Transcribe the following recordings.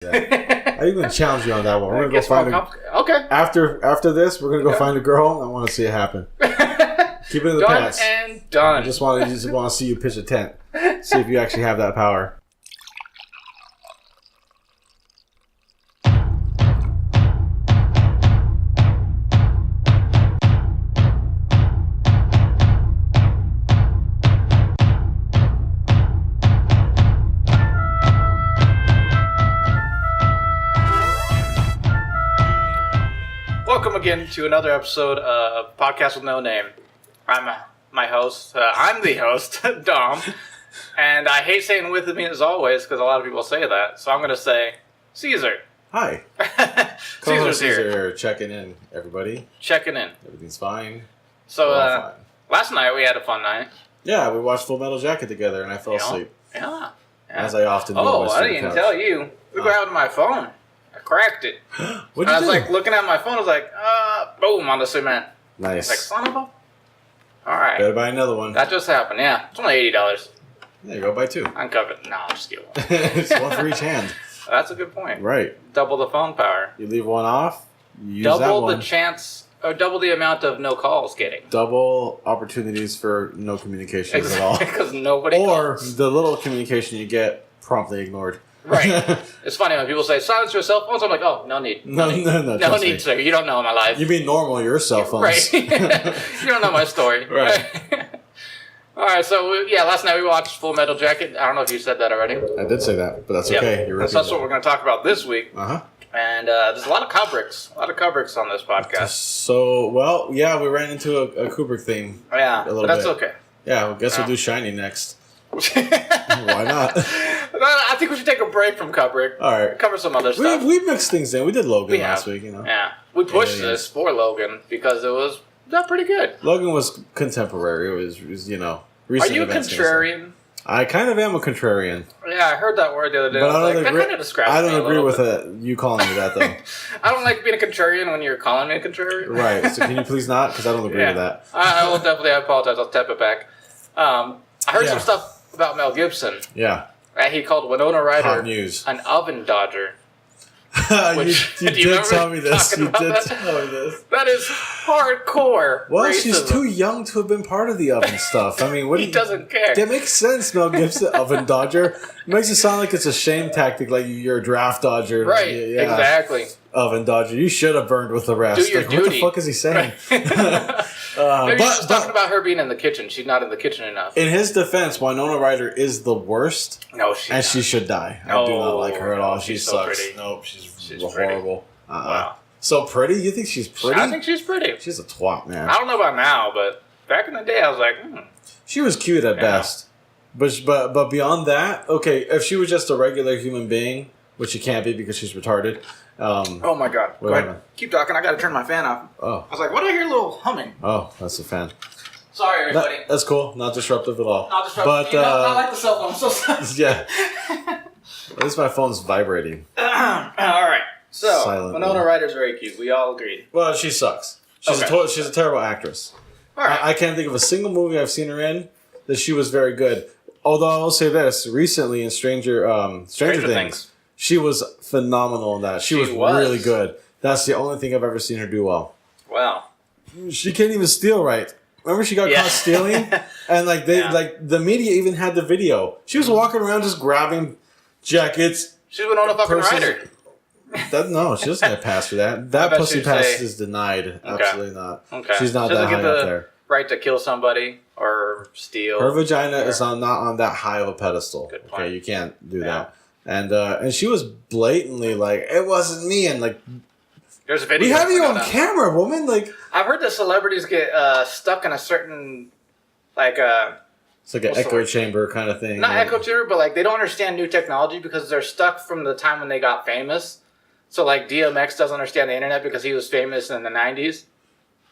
I even challenge you on that one. We're gonna go find Okay. After this, we're gonna go find a girl. I want to see it happen. Keep it in the past. Done and done. I just want to see you pitch a tent. See if you actually have that power. Welcome again to another episode of Podcast with No Name. I'm the host, Dom, and I hate saying with me as always because a lot of people say that, so I'm going to say Caesar. Hi. Caesar's here. Checking in, everybody. Checking in. Everything's fine. So, last night we had a fun night. Yeah, we watched Full Metal Jacket together, and I fell asleep. Yeah. As I often do. Oh, I didn't even tell you. We grabbed my phone. I cracked it. What'd you I was do? like looking at my phone. I was like, boom, on the cement. Nice. I was like, son of a. All right. Better buy another one. That just happened. Yeah, it's only $80. There you go. Buy two. I'm covered. No, I'm just kidding. It's one for each hand. That's a good point. Right. Double the phone power. You leave one off. You use double that one. the chance, or double the amount of no calls getting. Double opportunities for no communications at all. Because nobody or calls. The little communication you get promptly ignored. Right. It's funny when people say silence your cell phones. I'm like, oh, no need. No need, need, sir. You don't know my life. You mean normal your cell phones. Right. You don't know my story. Right. All right. So last night we watched Full Metal Jacket. I don't know if you said that already. I did say that, but that's okay. You're that's what we're going to talk about this week. Uh-huh. And there's a lot of Kubricks. on this podcast. So, we ran into a Kubrick theme. Yeah, a little but that's bit. Okay. Yeah, I guess we'll do Shining next. Why not? I think we should take a break from Kubrick. All right. Cover some other stuff. We mixed things in. We did Logan last week, Yeah. We pushed this for Logan because it was pretty good. Logan was contemporary. It was recent. Are you a contrarian? I kind of am a contrarian. Yeah, I heard that word the other day. But that kind of describes me I don't agree with bit. You calling me that, though. I don't like being a contrarian when you're calling me a contrarian. Right. So can you please not? Because I don't agree with that. I will definitely. I apologize. I'll tap it back. I heard some stuff about Mel Gibson. Yeah. He called Winona Ryder Hot news. an oven dodger. you did tell me this. You did tell me this. That is hardcore. Well, racism. she's too young to have been part of the oven stuff. I mean, he doesn't care. That makes sense, Mel Gibson, oven dodger. It makes it sound like it's a shame tactic, like you're a draft dodger. Right, exactly. Oven dodger. You should have burned with the rest. Do your duty. What the fuck is he saying? Right. Maybe he's talking about her being in the kitchen. She's not in the kitchen enough. In his defense, Winona Ryder is the worst. No, she's and not. she should die. I do not like her at all. She sucks. So nope, she's horrible. Wow. So pretty? You think she's pretty? I think she's pretty. She's a twat, man. I don't know about now, but back in the day, I was like, She was cute at best. But beyond that, okay, if she was just a regular human being, which she can't be because she's retarded. Oh my god. Go ahead. Keep talking. I got to turn my fan off. Oh. I was like, what do I hear? A little humming. Oh, that's a fan. Sorry, everybody. That's cool. Not disruptive at all. Not disruptive. But, not like the cell phone. I'm so sorry. Yeah. At least my phone's vibrating. All right. So, Silently. Winona Ryder's very cute. We all agree. Well, she sucks. She's a terrible actress. All right. I can't think of a single movie I've seen her in that she was very good. Although I will say this, recently in Stranger Things, she was phenomenal in that. She was really good. That's the only thing I've ever seen her do well. Wow. She can't even steal right. Remember she got caught stealing? And the media even had the video. She was walking around just grabbing jackets. She's Winona fucking Ryder. No, she doesn't get a pass for that. That pussy pass is denied. Okay. Absolutely not. Okay. She's not that high up there. Right to kill somebody or steal. Her vagina is not on that high of a pedestal. Good point. Okay, you can't do that. And she was blatantly like, it wasn't me, and like, there's a video. We have you on camera, woman. Like, I've heard that celebrities get stuck in a certain it's like an echo chamber kind of thing. Not echo chamber, but they don't understand new technology because they're stuck from the time when they got famous. So DMX doesn't understand the internet because he was famous in the 90s.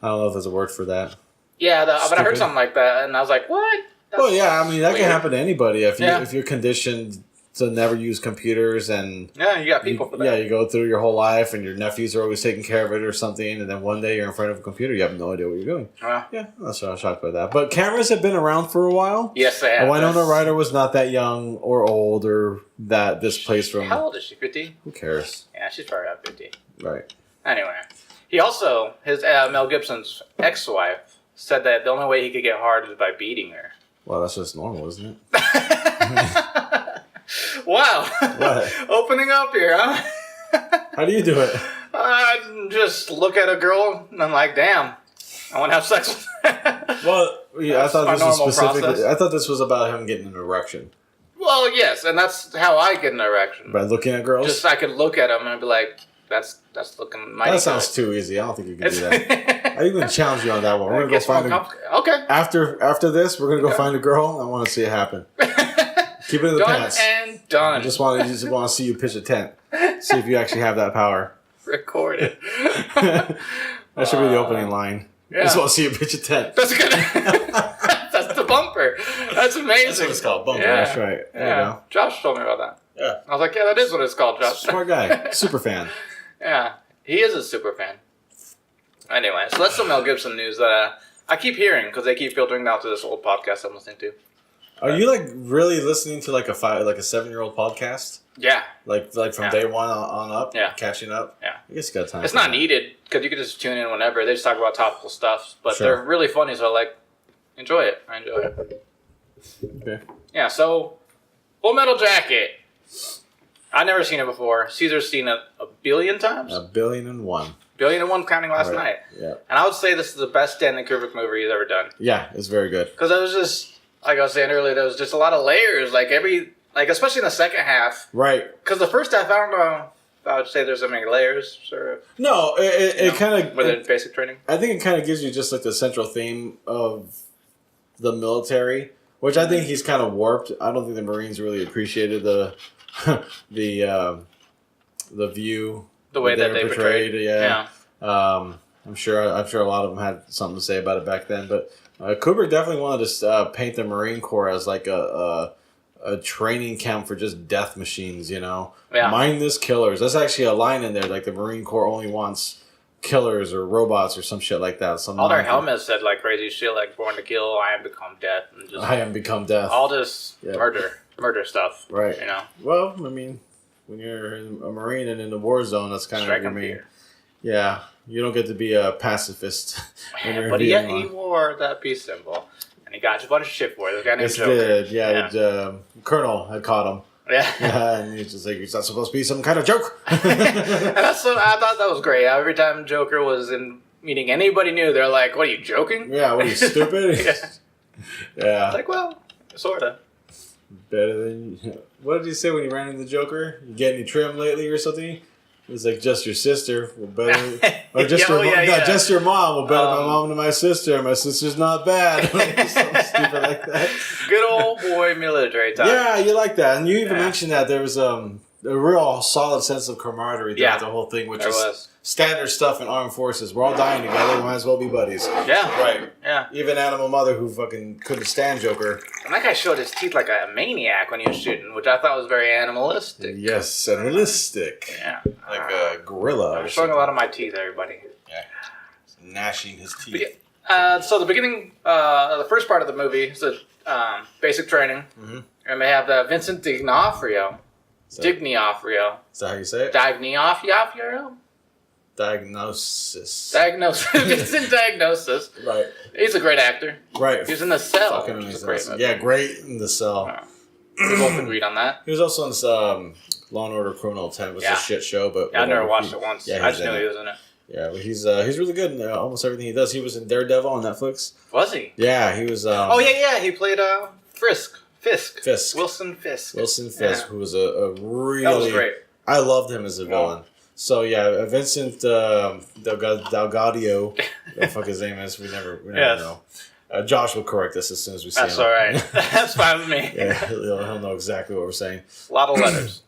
I don't know if there's a word for that. Yeah, but I heard something like that, and I was like, what? Well, yeah, I mean, that can happen to anybody if you're conditioned to never use computers, and yeah, you got people for that. Yeah, you go through your whole life, and your nephews are always taking care of it or something, and then one day you're in front of a computer, you have no idea what you're doing. Yeah, that's why I was shocked by that. But cameras have been around for a while. Yes, they have. Winona Ryder was not that young or old or that displaced from. How old is she? 50? Who cares? Yeah, she's probably about 50. Right. Anyway, he also Mel Gibson's ex-wife said that the only way he could get hard is by beating her. Well, that's just normal, isn't it? Wow. What? Opening up here, huh? How do you do it? I just look at a girl and I'm like, damn, I want to have sex with her. Well, yeah, I thought this was specifically. Process. I thought this was about him getting an erection. Well, yes, and that's how I get an erection. By looking at girls? Just I could look at them and be like, that's looking mighty That sounds good. too easy. I don't think you can do that. I even challenge you on that one. We're gonna go find Okay. After this, we're gonna go find a girl. I want to see it happen. Keep it in the pants. Done and done. I just want to see you pitch a tent. See if you actually have that power. Record it. That should be the opening line. Yeah. I just want to see you pitch a tent. That's good. That's the bumper. That's amazing. That's what it's called. Bumper. Yeah. That's right. There you go. Josh told me about that. Yeah. I was like, yeah, that is what it's called, Josh. Smart guy. Super fan. Yeah. He is a super fan. Anyway, so that's some Mel Gibson news that I keep hearing because they keep filtering out to this old podcast I'm listening to. Are you like really listening to like a 7-year-old podcast? Yeah. Like from day one on up? Yeah. Catching up? Yeah. I guess you got time. It's not needed because you can just tune in whenever. They just talk about topical stuff, but Sure. they're really funny, so enjoy it. I enjoy it. Okay. Yeah, so Full Metal Jacket. I've never seen it before. Caesar's seen it a billion times. 1,000,000,001. 1,000,000,001 counting last night. Yeah. And I would say this is the best Stanley Kubrick movie he's ever done. Yeah, it's very good. Because it was just, like I was saying earlier, there was just a lot of layers. Especially in the second half. Right. Because the first half, I don't know if I would say there's so many layers. Sort of. No, it kind of... With basic training? I think it kind of gives you just like the central theme of the military, which I think he's kind of warped. I don't think the Marines really appreciated the view, the way that they portrayed. Yeah. I'm sure a lot of them had something to say about it back then, but Kubrick definitely wanted to paint the Marine Corps as like a training camp for just death machines. Mindless killers. That's actually a line in there. Like the Marine Corps only wants killers or robots or some shit like that. All their helmets said like crazy shit, like "Born to Kill," "I am become death," and just I am become death. all this murder stuff. Right. Well, I mean, when you're a Marine and in the war zone, that's kind of your main. Yeah, you don't get to be a pacifist. But yet he wore that peace symbol, and he got a bunch of shit for it. This guy named Joker. Did. Yeah. Colonel had caught him. Yeah, and he's just like, it's not supposed to be some kind of joke. And I thought that was great. Every time Joker was in meeting anybody new, they're like, "What are you joking?" Yeah, what are you stupid? Yeah. It's like, well, sorta. Better than what did he say when he ran into the Joker? You get any trim lately or something? It was like, just your sister will better, or just just your mom will better my mom than my sister. My sister's not bad. Something stupid like that. Good old boy military talk. Yeah, you like that, and you even mentioned that there was a real solid sense of camaraderie throughout the whole thing, which is standard stuff in armed forces. We're all dying together. We might as well be buddies. Yeah. Right. Yeah. Even Animal Mother, who fucking couldn't stand Joker. And that guy showed his teeth like a maniac when he was shooting, which I thought was very animalistic. Yes, animalistic. Yeah. Like a gorilla. I'm showing a lot of my teeth, everybody. Yeah. Gnashing his teeth. So the beginning, the first part of the movie is basic training. Mm-hmm. And they have the Vincent D'Onofrio. D'Onofrio. Is that how you say it? D'Onofrio? Diagnosis. Vincent Diagnosis. Right. He's a great actor. Right. He was in The Cell. Fucking amazing. Yeah, great in The Cell. We both agreed on that. He was also in this, Law & Order Criminal 10. It was a shit show, but... I never watched it once. I just knew he was in it. Yeah, but he's really good in almost everything he does. He was in Daredevil on Netflix. Was he? Yeah, he was... He played Fisk. Wilson Fisk. Who was a really... That was great. I loved him as a villain. So yeah, Vincent Delgadio, the fuck his name is, we never know. Josh will correct us as soon as we see him. That's all right. That's fine with me. Yeah, he'll know exactly what we're saying. A lot of letters.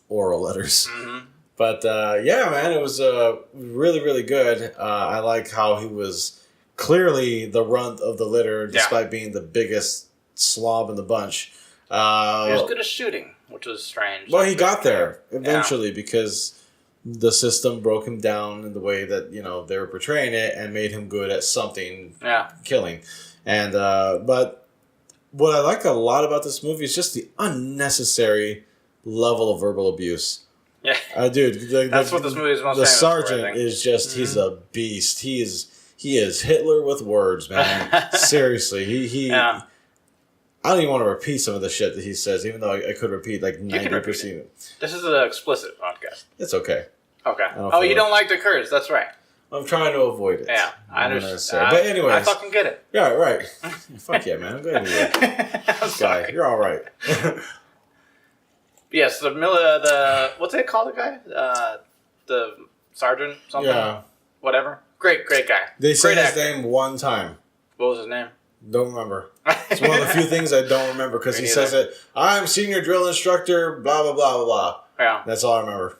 Oral letters. Mm-hmm. But man, it was really, really good. I like how he was clearly the runt of the litter, despite being the biggest slob in the bunch. He was good at shooting. which was strange. Well, he got there eventually because the system broke him down in the way that they were portraying it and made him good at something, killing. And but what I like a lot about this movie is just the unnecessary level of verbal abuse. Yeah, dude, that's what this movie is most the famous sergeant for, is just—he's a beast. He is Hitler with words, man. Seriously, he. I don't even want to repeat some of the shit that he says, even though I could repeat like 90%. This is an explicit podcast. It's okay. Okay. Oh, you don't like to curse? That's right. I'm trying to avoid it. Yeah, I understand. But anyways, I fucking get it. Yeah, right. Fuck yeah, man. I'm good with you. I'm sorry. You're all right. Yes, the what's it called? The guy, the sergeant, something. Yeah. Whatever. Great guy. They say his name one time. What was his name? Don't remember. It's one of the few things I don't remember because he says it. I'm senior drill instructor. Blah blah blah blah blah. Yeah. That's all I remember.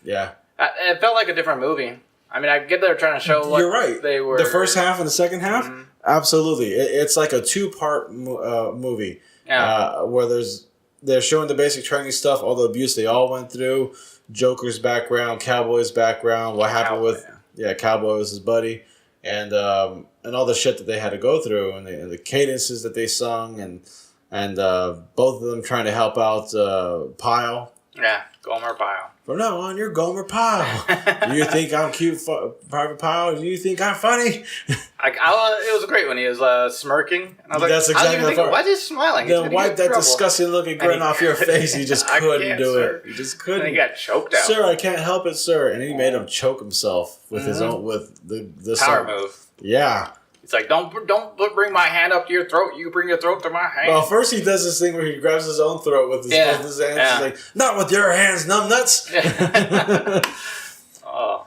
Yeah. It felt like a different movie. I mean, I get they're trying to show what You're right. They were. The first half and the second half? Mm-hmm. Absolutely. It's like a two-part movie. Yeah. Where they're showing the basic training stuff, all the abuse they all went through, Joker's background, Cowboy's background, what happened with... Yeah, Cowboy was his buddy. And all the shit that they had to go through, and the cadences that they sung, and both of them trying to help out Pyle. Yeah, Gomer Pyle. From now on, you're Gomer Pyle. You think I'm cute, Private Pyle? You think I'm funny? It was great when he was smirking. And I was That's exactly the part. Why is he smiling? Then wipe that disgusting looking grin off your face. He just couldn't do it. He just couldn't. And he got choked out. Sir, I can't help it, sir. And he made him choke himself with his own the power move. Yeah. It's like, don't bring my hand up to your throat. You bring your throat to my hand. Well, first he does this thing where he grabs his own throat with both his hands. Yeah. He's like, not with your hands, numbnuts. Oh,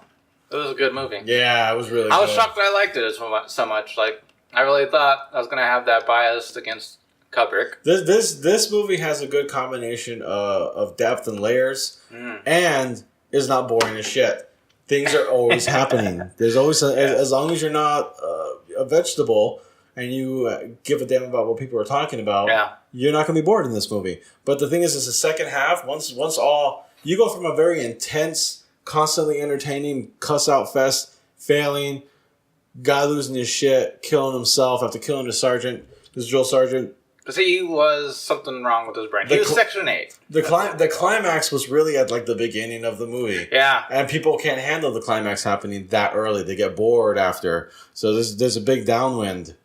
it was a good movie. Yeah, it was really good. I was shocked that I liked it so much. Like, I really thought I was going to have that bias against Kubrick. This movie has a good combination of depth and layers and is not boring as shit. Things are always happening. There's always, as long as you're not a vegetable and you give a damn about what people are talking about, you're not going to be bored in this movie. But the thing is the second half, once all, you go from a very intense, constantly entertaining, cuss out fest, failing, guy losing his shit, killing himself after killing his drill sergeant. Because he was something wrong with his brain. He was Section 8. The climax was really at like the beginning of the movie. Yeah. And people can't handle the climax happening that early. They get bored after. So there's a big downwind.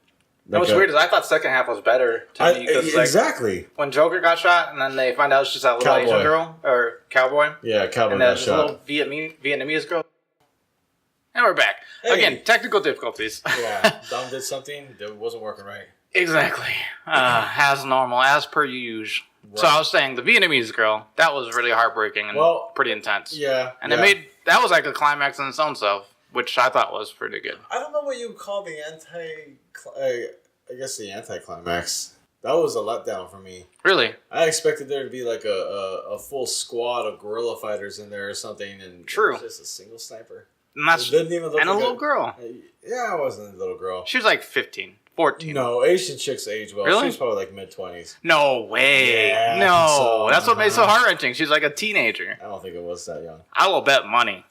Like what's weird is I thought second half was better to me. Exactly. When Joker got shot and then they find out it's just that little Asian girl, or Cowboy. Yeah, Cowboy and got shot. little Vietnamese girl. And we're back. Hey. Again, technical difficulties. Yeah, Dom did something that wasn't working right. Exactly. As normal, as per usual. Right. So I was saying, the Vietnamese girl, that was really heartbreaking and pretty intense. Yeah. And that was like a climax in its own self, which I thought was pretty good. I don't know what you would call the anticlimax. That was a letdown for me. Really? I expected there to be like a full squad of guerrilla fighters in there or something, and True. It was just a single sniper. And a little girl. Yeah, I wasn't a little girl. She was like 15. 14. No, Asian chicks age well. Really? She was probably like mid-20s. No way. Yeah, no. So. That's what made it so heart-wrenching. She's like a teenager. I don't think it was that young. I will bet money.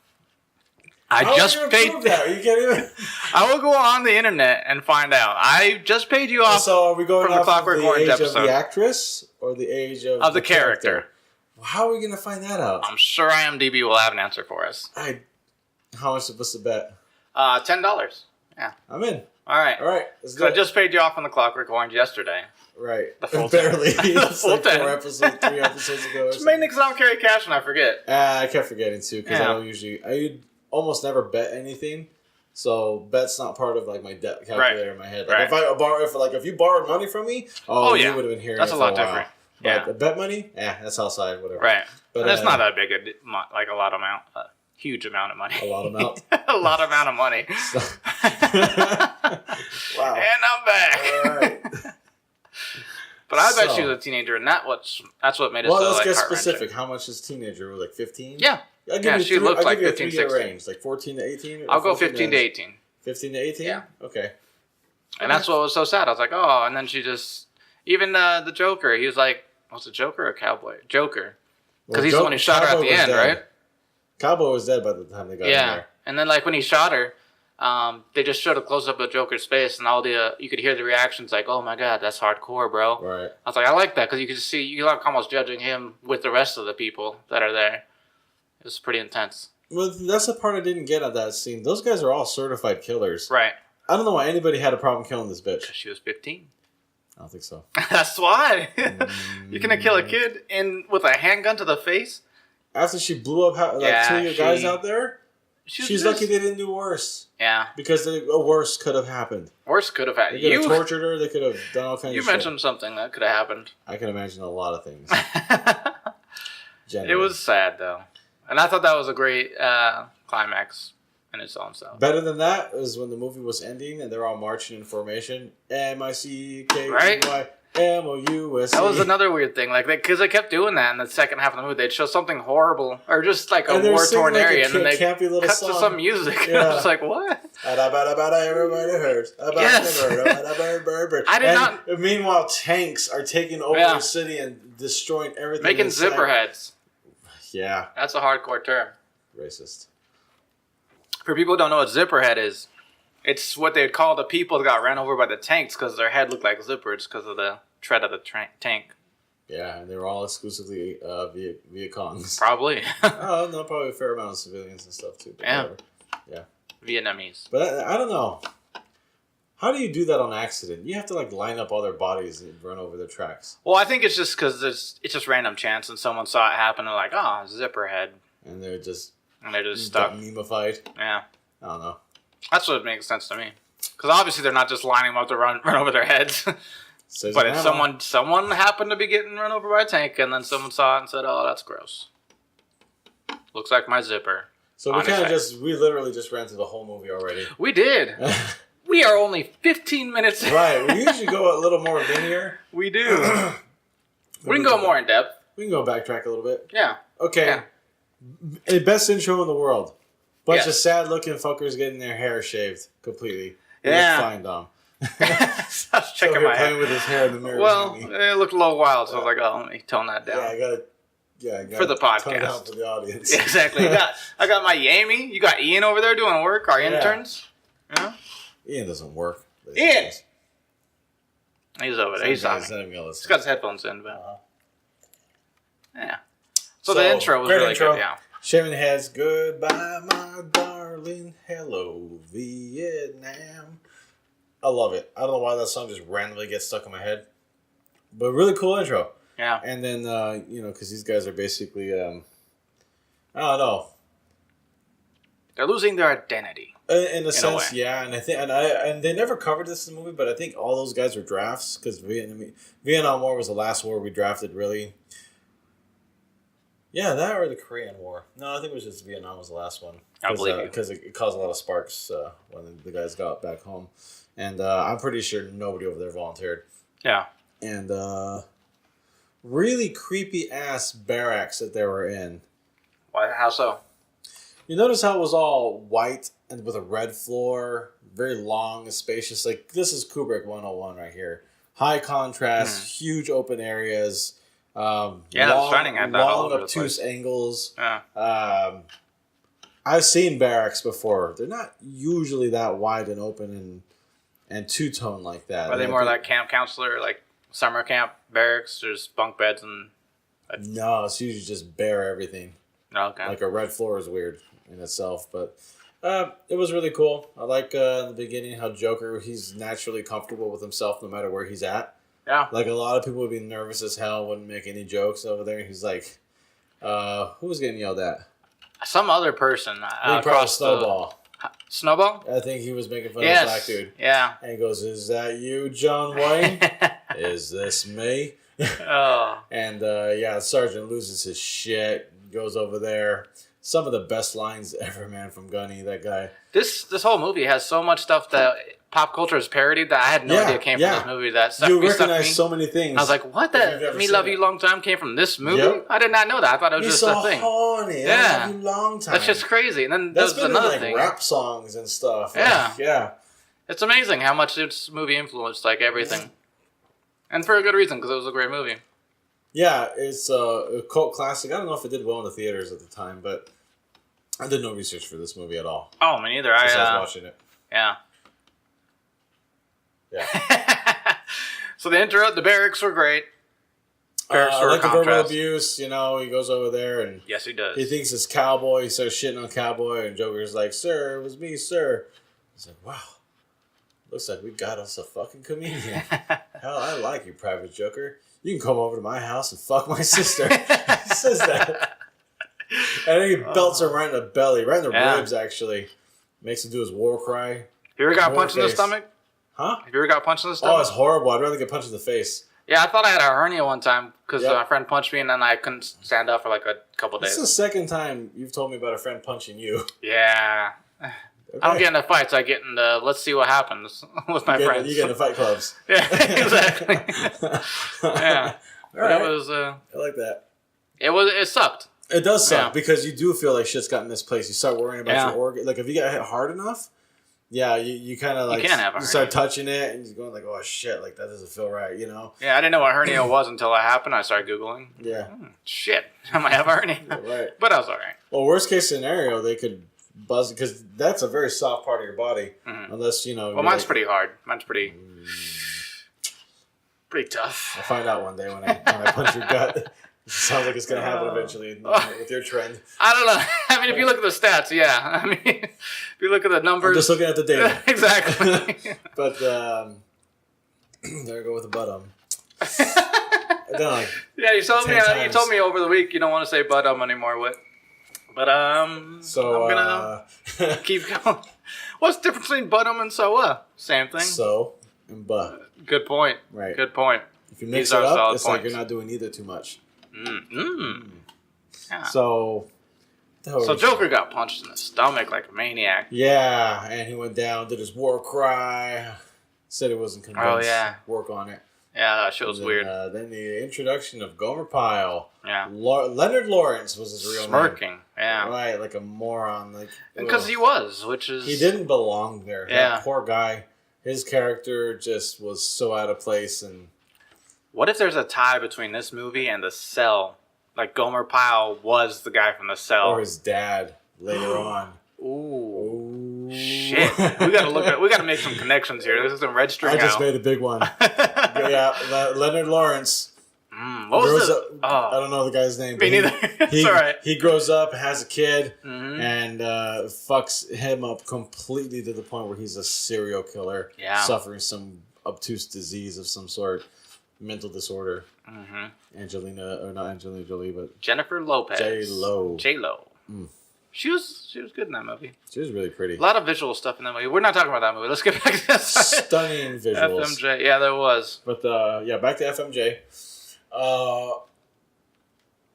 I just paid. That? You can't even. I will go on the internet and find out. I just paid you off. So are we going from the Clockwork Orange age episode. Of the actress or the age of the character? Well, how are we going to find that out? I'm sure IMDb will have an answer for us. How much was the bet? $10. Yeah. I'm in. All right. Let's do it. I just paid you off on the Clockwork Orange yesterday. Right. The full barely. The full 10. 3 episodes ago. Just mainly because I don't carry cash and I forget. I kept forgetting too because I almost never bet anything. So bet's not part of like my debt calculator in my head. Like if you borrowed money from me, you would have been hearing. That's it a for lot a while. different. But the bet money, that's outside, whatever. Right. But that's not that big a lot amount. Huge amount of money. A lot amount? A lot amount of money. Wow. And I'm back. All right. But I bet she was a teenager, and that's what made it so let's get heart-wrenching. specific. How much is teenager? Like 15? Yeah. She looks like 15, 16. Range, like 14 to 18? I'll go 15 to 18. 15 to 18? Yeah. Okay. And that's what was so sad. I was like, oh, and then she just... Even the Joker, he was like, Was it Joker or Cowboy? Joker. Because Well, he's the one who shot her at the end, right? Cowboy was dead by the time they got in there. And then like when he shot her, they just showed a close up of Joker's face, and all the you could hear the reactions like, "Oh my god, that's hardcore, bro." Right. I was like, I like that because you could see you like almost judging him with the rest of the people that are there. It was pretty intense. Well, that's the part I didn't get at that scene. Those guys are all certified killers. Right. I don't know why anybody had a problem killing this bitch. Because she was 15. I don't think so. That's why. You gonna kill a kid with a handgun to the face? After she blew up two of your guys out there, she's lucky they didn't do worse. Yeah. Because a worse could have happened. Worse could have happened. They could have tortured her. They could have done all kinds of shit. You mentioned something that could have happened. I can imagine a lot of things. It was sad, though. And I thought that was a great climax in its own self. Better than that is when the movie was ending and they're all marching in formation. M.I.C.K.E.Y. Right? M.O.U.S.E. That was another weird thing, like because they kept doing that in the second half of the movie. They'd show something horrible or just like a war-torn area, and then they cut to some music. Yeah. I was like, "What?" Everybody hurts. Yes. I did not. Meanwhile, tanks are taking over the city and destroying everything. Making inside. zipper heads. Yeah, that's a hardcore term. Racist. For people who don't know what zipper head is, it's what they'd call the people that got ran over by the tanks because their head looked like zippers because of the tread of the tank. Yeah, and they were all exclusively Viet Congs. Probably. Oh, no, probably a fair amount of civilians and stuff too. Yeah. Yeah. Vietnamese. But I don't know. How do you do that on accident? You have to like line up all their bodies and run over their tracks. Well, I think it's just because it's just random chance and someone saw it happen and like, oh, zipper head. And they're just stuck. Memeified. Yeah. I don't know. That's what makes sense to me. Because obviously they're not just lining them up to run over their heads. But if someone happened to be getting run over by a tank and then someone saw it and said, oh, that's gross. Looks like my zipper. So we literally just ran through the whole movie already. We did. We are only 15 minutes in. Right. We usually go a little more linear. We do. We can go more in depth. We can go backtrack a little bit. Yeah. Okay. Yeah. Best intro in the world. Bunch of sad-looking fuckers getting their hair shaved completely. Yeah. Fine, Dom. I was checking my playing with his hair in the mirror. Well, it looked a little wild, so I was like, oh, let me tone that down. I got for the podcast. Tone it out for the audience. Yeah, exactly. I got my Yami. You got Ian over there doing work, our interns. Yeah. Ian doesn't work. Ian! He's over there. He's got his headphones in. But yeah. So the intro was really good, yeah. Shaving heads, goodbye, my darling. Hello, Vietnam. I love it. I don't know why that song just randomly gets stuck in my head. But really cool intro. Yeah. And then, because these guys are basically, I don't know. They're losing their identity. In a sense, yeah. And I think, and they never covered this in the movie, but I think all those guys were drafts because Vietnam War was the last war we drafted, really. Yeah, that or the Korean War. No, I think it was just Vietnam was the last one. I believe you. Because it caused a lot of sparks when the guys got back home. And I'm pretty sure nobody over there volunteered. Yeah. And really creepy-ass barracks that they were in. Why? How so? You notice how it was all white and with a red floor, very long and spacious. Like, this is Kubrick 101 right here. High contrast, huge open areas. Long, obtuse angles. Yeah. I've seen barracks before. They're not usually that wide and open and two-tone like that. Are they more like camp counselor, like summer camp barracks? There's bunk beds and... No, it's usually just bare everything. Okay. Like a red floor is weird in itself, but it was really cool. I like in the beginning how Joker, he's naturally comfortable with himself no matter where he's at. Yeah. Like, a lot of people would be nervous as hell, wouldn't make any jokes over there. He's like, who was getting yelled at? Some other person. Probably Snowball. Snowball? I think he was making fun of this black dude. Yeah. And he goes, is that you, John Wayne? Is this me? Oh. And, Sergeant loses his shit, goes over there. Some of the best lines ever, man, from Gunny, that guy. This whole movie has so much stuff that pop culture has parodied that I had no idea came from this movie. You recognize so many things. I was like, what? That Me Love You Long Time came from this movie? Yep. I did not know that. I thought it was just a thing. Horny. Yeah. Love You Long Time. That's just crazy. And then there's another thing. Rap songs and stuff. Yeah. Yeah. It's amazing how much this movie influenced like everything. And for a good reason, because it was a great movie. Yeah, it's a cult classic. I don't know if it did well in the theaters at the time, but I did no research for this movie at all. Oh, me neither. I was watching it. Yeah. Yeah. So the barracks were great. Like the verbal abuse, he goes over there and... Yes, he does. He thinks it's Cowboy. He starts shitting on Cowboy, and Joker's like, "Sir, it was me, sir." He's like, "Wow. Looks like we got us a fucking comedian. Hell, I like you, Private Joker. You can come over to my house and fuck my sister." He says that. And then he belts her right in the belly, right in the ribs, actually. Makes him do his war cry. Have you ever got punched in the stomach? Huh? Have you ever got punched in the stomach? Oh, it's horrible. I'd rather get punched in the face. Yeah, I thought I had a hernia one time because my friend punched me and then I couldn't stand up for like a couple days. This is the second time you've told me about a friend punching you. Yeah. Okay. I don't get into fights. I get into let's see what happens with my friends. You get into fight clubs. Yeah, exactly. Yeah. Right. It was. I like that. It sucked. It does suck because you do feel like shit's got misplaced. You start worrying about your organ. Like if you get hit hard enough, you kind of like you start touching it and you're going like, oh shit, like that doesn't feel right, Yeah, I didn't know what hernia was until it happened. I started Googling. Yeah. Shit, I might have a hernia. Right. But I was all right. Well, worst case scenario, they could buzz because that's a very soft part of your body, unless Well, mine's pretty hard. Mine's pretty tough. I'll find out one day when I punch your gut. It sounds like it's going to happen eventually with your trend. I don't know. I mean, if you look at the stats, yeah. I mean, if you look at the numbers. I'm just looking at the data. Exactly. But there I go with the bottom. Yeah, you told me over the week you don't want to say bottom anymore. But so I'm gonna keep going. What's the difference between bottom and so? Same thing. So and but. Good point. Right. Good point. If you mix it up, it's like you're not doing either too much. Yeah. So Joker got punched in the stomach like a maniac. Yeah, and he went down, did his war cry, said he wasn't convinced. Oh, yeah. Work on it. Yeah, that show's weird. Then the introduction of Gomer Pyle. Yeah. Leonard Lawrence was his real name. Smirking. Yeah. Right, like a moron. Because he was, which is... He didn't belong there. Yeah. That poor guy. His character just was so out of place and... What if there's a tie between this movie and The Cell? Like Gomer Pyle was the guy from The Cell. Or his dad later on. Ooh. Shit. We gotta make some connections here. This is some red string. I just made a big one. Yeah, Leonard Lawrence. What was I don't know the guy's name. Me neither. It's all right. He grows up, has a kid, and fucks him up completely to the point where he's a serial killer, suffering some obtuse disease of some sort. Mental disorder. Not Angelina Jolie, but Jennifer Lopez. J-Lo. She was good in that movie. She was really pretty. A lot of visual stuff in that movie. We're not talking about that movie. Let's get back to this. Stunning visuals. FMJ, yeah, there was. But back to FMJ.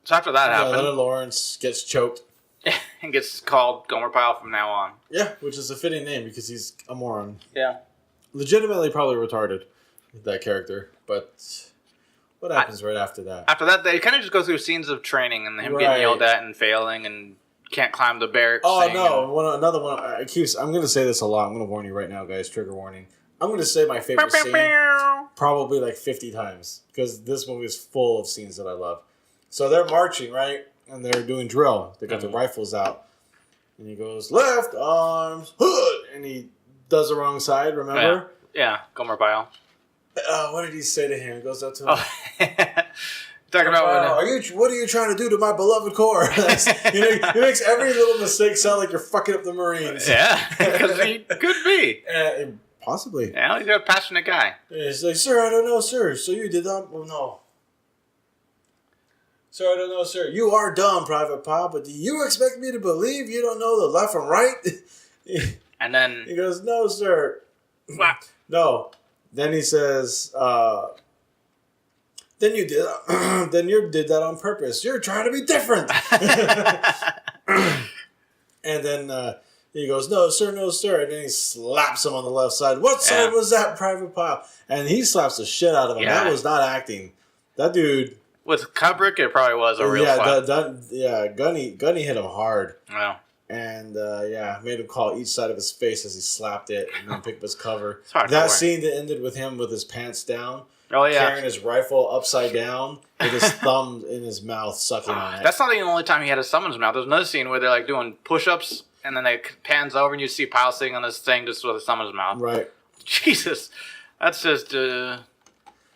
So after that happened, Leonard Lawrence gets choked and gets called Gomer Pyle from now on. Yeah, which is a fitting name because he's a moron. Yeah, legitimately probably retarded, that character. But what happens right after that? After that, they kind of just go through scenes of training and him getting yelled at and failing and can't climb the barracks. Oh no! Another one. I'm going to say this a lot. I'm going to warn you right now, guys. Trigger warning. I'm going to say my favorite scene probably like 50 times because this movie is full of scenes that I love. So they're marching, right? And they're doing drill. They got their rifles out. And he goes, left arms, hood! And he does the wrong side, remember? Yeah, Gomer Pyle. What did he say to him? He goes up to him. Talking about what are you trying to do to my beloved corps? He makes every little mistake sound like you're fucking up the Marines. Yeah, because he could be. Possibly. Yeah, he's a passionate guy. He's like, sir, I don't know, sir. So you did that? Oh, no. Sir, I don't know, sir. You are dumb, Private Pyle, but do you expect me to believe you don't know the left from right? And then... He goes, no, sir. What? No. Then he says, then you did that on purpose. You're trying to be different. And then he goes, no, sir, no, sir. And then he slaps him on the left side. What side was that, Private Pyle? And he slaps the shit out of him. Yeah. That was not acting. That dude... With Kubrick, it probably was a real slap. Gunny hit him hard. Wow. And, made him call each side of his face as he slapped it and then picked up his cover. That scene that ended with him with his pants down carrying his rifle upside down with his thumb in his mouth, sucking on it. That's not even the only time he had his thumb in his mouth. There's another scene where they're like doing push-ups, and then it pans over, and you see Pyle sitting on this thing just with his thumb in his mouth. Right. Jesus, that's just.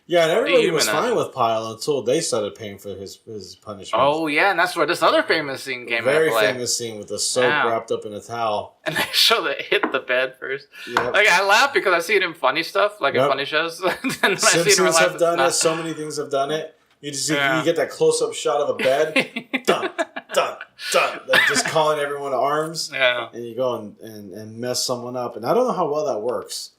Yeah, and everybody was fine with Pyle until they started paying for his punishment. Oh, yeah, and that's where this other famous scene came into play. Very famous scene with the soap wrapped up in a towel. And they show that it hit the bed first. Yep. Like, I laugh because I see it in funny stuff, like in funny shows. And Simpsons have done it. So many things have done it. You just you get that close-up shot of a bed. Dun, dun, dun. Like just calling everyone to arms. Yeah. And you go and mess someone up. And I don't know how well that works.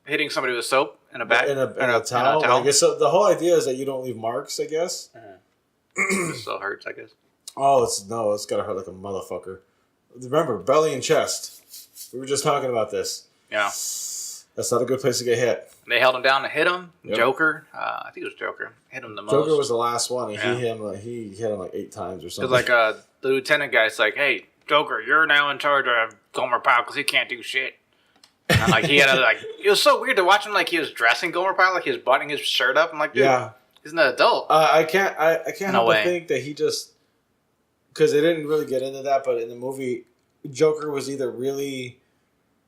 Hitting somebody with soap in a bag? In a towel. I guess so. The whole idea is that you don't leave marks, I guess. It still hurts, I guess. Oh, it's got to hurt like a motherfucker. Remember, belly and chest. We were just talking about this. Yeah. That's not a good place to get hit. They held him down to hit him. Yep. Joker. I think it was Joker. Hit him the most. Joker was the last one. And he hit him like 8 times or something. Because the lieutenant guy's like, hey, Joker, you're now in charge of Gomer Pyle because he can't do shit. And like he had it was so weird to watch him like he was dressing Gomer Pyle, like he was buttoning his shirt up. I'm like, dude, he's an adult. I can't help but think that he just, because they didn't really get into that, but in the movie, Joker was either really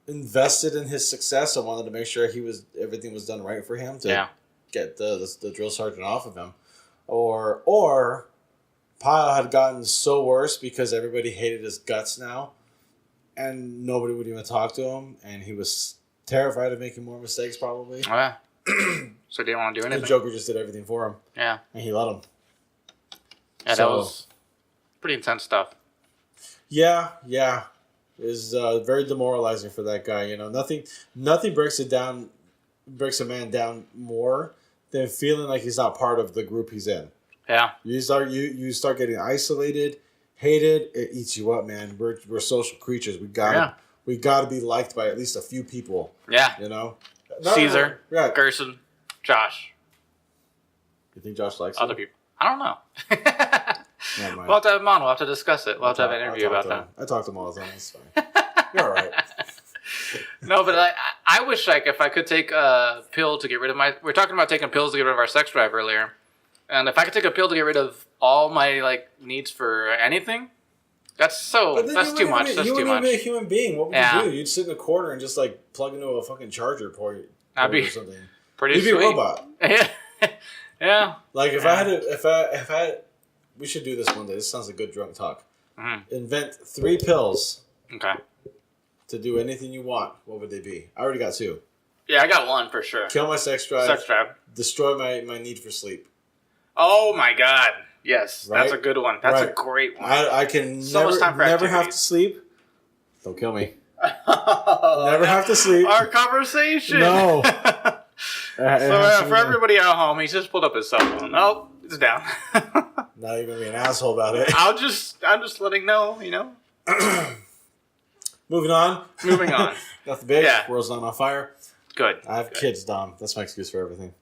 invested in his success and wanted to make sure everything was done right for him to get the drill sergeant off of him, or Pyle had gotten so worse because everybody hated his guts now. And nobody would even talk to him, and he was terrified of making more mistakes, probably. Oh, yeah. So he didn't want to do anything. The Joker just did everything for him. Yeah. And he let him. Yeah, that was pretty intense stuff. Yeah. It was very demoralizing for that guy. You know, nothing breaks a man down more than feeling like he's not part of the group he's in. Yeah. You start getting isolated. Hated, it eats you up, man. We're social creatures. We gotta be liked by at least a few people. Yeah, you know, Caesar, Gerson, Josh. You think Josh likes other people? I don't know. We'll have to have him on. We'll have to discuss it. We'll have to have an interview about that. I talk to him all the time. It's fine. You're all right. No, but I wish like if I could take a pill to get rid of we're talking about taking pills to get rid of our sex drive earlier. And if I could take a pill to get rid of all my like needs for anything, that's too much. That's too much. You wouldn't be a human being. What would you do? You'd sit in a corner and just like plug into a fucking charger port. That'd be or something. Pretty sweet. You'd be a robot. Yeah. Like if I had, we should do this one day. This sounds like good drunk talk. Mm-hmm. Invent 3 pills. Okay. To do anything you want. What would they be? I already got 2. Yeah, I got 1 for sure. Kill my sex drive. Destroy my need for sleep. Oh my god. Yes. Right? That's a good one. That's a great one. I can never have to sleep. Don't kill me. Never have to sleep. Our conversation. No. So for everybody at home, he's just pulled up his cell phone. Oh, it's down. Not even gonna be an asshole about it. I'm just letting know, you know. Moving on. Nothing big. Yeah. World's not on fire. Good. I have kids, Dom. That's my excuse for everything.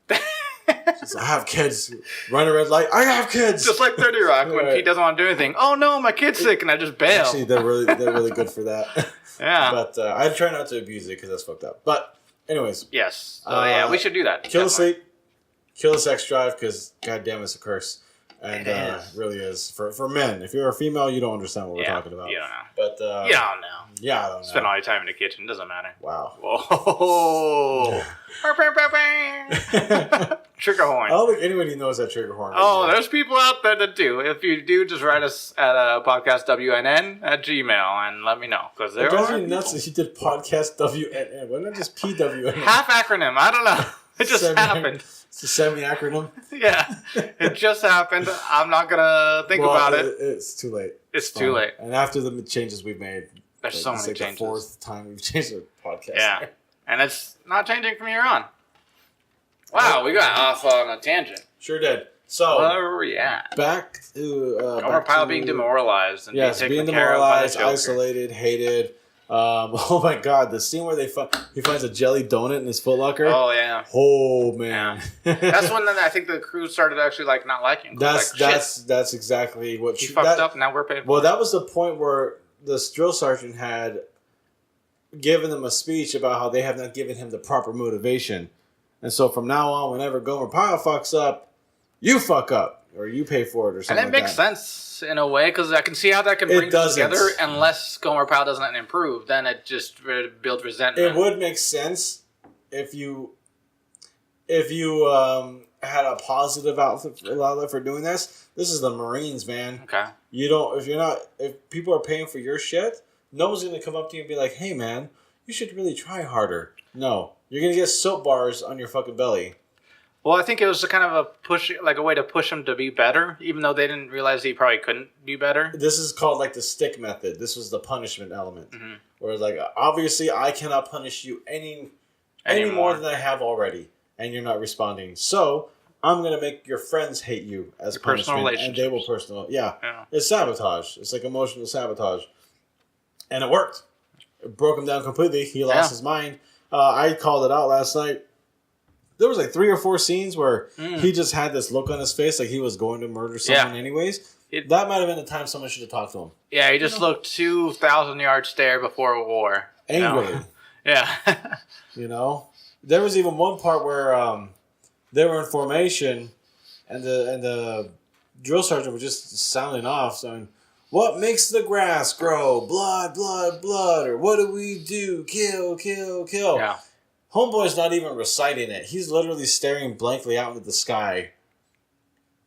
I have kids. Run a red light. I have kids. Just like 30 Rock when he doesn't want to do anything. Oh no, my kid's sick, and I just bail. Actually, they're really good for that. Yeah. But I try not to abuse it because that's fucked up. But anyways. Yes. Yeah, we should do that. Kill the sleep. Kill the sex drive because goddamn it's a curse. And it really is. For men. If you're a female, you don't understand what we're talking about. You don't know. But you don't know. Yeah, I don't know. Spend all your time in the kitchen. Doesn't matter. Wow. Whoa. Trigger horn. I don't think anybody knows that trigger horn. Oh, there's people out there that do. If you do, just write us at podcastwnn@gmail and let me know. Because there are nuts that you did podcast WNN. Why not just PWN? Half acronym. I don't know. It just happened. It's a semi-acronym. Yeah. It just happened. I'm not going to think about it. It's too late. It's too late. And after the changes we've made. There's so many changes. The 4th time we've changed our podcast. Yeah. And it's not changing from here on. Wow, we got off on a tangent. Sure did. So, where were we at? Back to... Gomer Pyle being demoralized. And being demoralized, isolated, hated. Oh my god, the scene where he finds a jelly donut in his footlocker. Oh yeah. Oh man. Yeah. That's when I think the crew started actually like not liking him. That's exactly what he fucked up. Now we're paying for it. Well, that was the point where the drill sergeant had given them a speech about how they have not given him the proper motivation. And so from now on, whenever Gomer Pyle fucks up, you fuck up. Or you pay for it or something and it makes sense in a way, because I can see how that can bring them together unless Gomer Pyle doesn't improve. Then it just builds resentment. It would make sense if you had a positive outlet for doing this. This is the Marines, man. Okay. If people are paying for your shit, no one's going to come up to you and be like, hey, man, you should really try harder. No. You're going to get soap bars on your fucking belly. Well, I think it was a kind of a push, like a way to push him to be better, even though they didn't realize he probably couldn't be better. This is called like the stick method. This was the punishment element. Mm-hmm. Where like, obviously, I cannot punish you any more than I have already, and you're not responding. So I'm going to make your friends hate you as your punishment, and they will yeah. It's sabotage. It's like emotional sabotage. And it worked. It broke him down completely. He lost his mind. I called it out last night. There was like 3 or 4 scenes where he just had this look on his face like he was going to murder someone anyways. That might have been the time someone should have talked to him. Yeah, he just looked 2,000-yard stare before a war. Angrily. Yeah. There was even one part where they were in formation and the drill sergeant was just sounding off, saying, what makes the grass grow? Blood, blood, blood. Or what do we do? Kill, kill, kill. Yeah. Homeboy's not even reciting it. He's literally staring blankly out into the sky.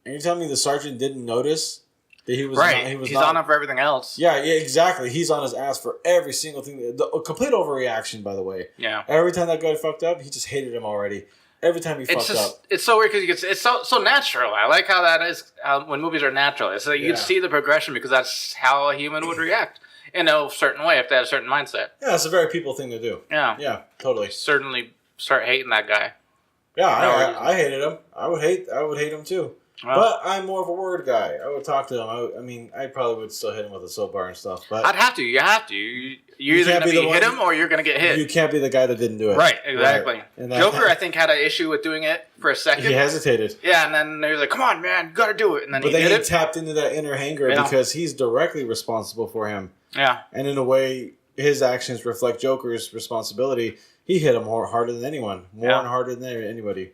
And you're telling me the sergeant didn't notice that he was right? He's on him for everything else. Yeah, exactly. He's on his ass for every single thing. A complete overreaction, by the way. Yeah. Every time that guy fucked up, he just hated him already. Every time he fucked up. It's so weird because it's so natural. I like how that is when movies are natural. It's like you can see the progression because that's how a human would react. In a certain way, if they had a certain mindset. Yeah, it's a very people thing to do. Yeah. Yeah, totally. Certainly start hating that guy. Yeah, I hated him. I would hate him too. Well, but I'm more of a word guy. I would talk to him. I probably would still hit him with a soap bar and stuff. But I'd have to. You have to. You're either going to hit him or you're going to get hit. You can't be the guy that didn't do it. Right, exactly. Right. Joker, I think, had an issue with doing it for a second. He hesitated. Yeah, and then he was like, come on, man, you got to do it. And then he tapped into that inner anger because he's directly responsible for him. Yeah. And in a way, his actions reflect Joker's responsibility. He hit him harder than anyone. More and harder than anybody.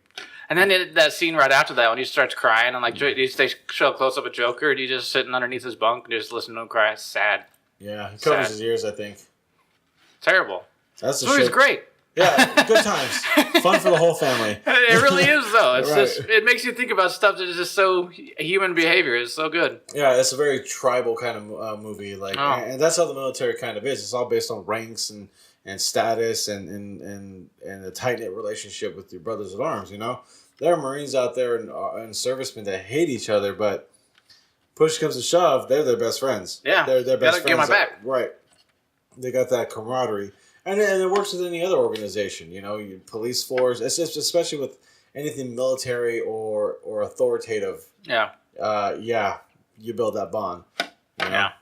And then that scene right after that when he starts crying and like they show a close up of Joker and he's just sitting underneath his bunk and just listening to him cry. It's sad. Yeah, he covers his ears, I think. Terrible. That's the movie's great. Yeah, good times. Fun for the whole family. It really is, though. It's just it makes you think about stuff that is just so human behavior. It's so good. Yeah, it's a very tribal kind of movie, and that's how the military kind of is. It's all based on ranks and status and a tight knit relationship with your brothers at arms. There are Marines out there and servicemen that hate each other, but push comes to shove, they're their best friends. Yeah, they're best friends. Get my back. Right. They got that camaraderie. And it works with any other organization, your police force. It's just especially with anything military or authoritative. Yeah. You build that bond. Yeah.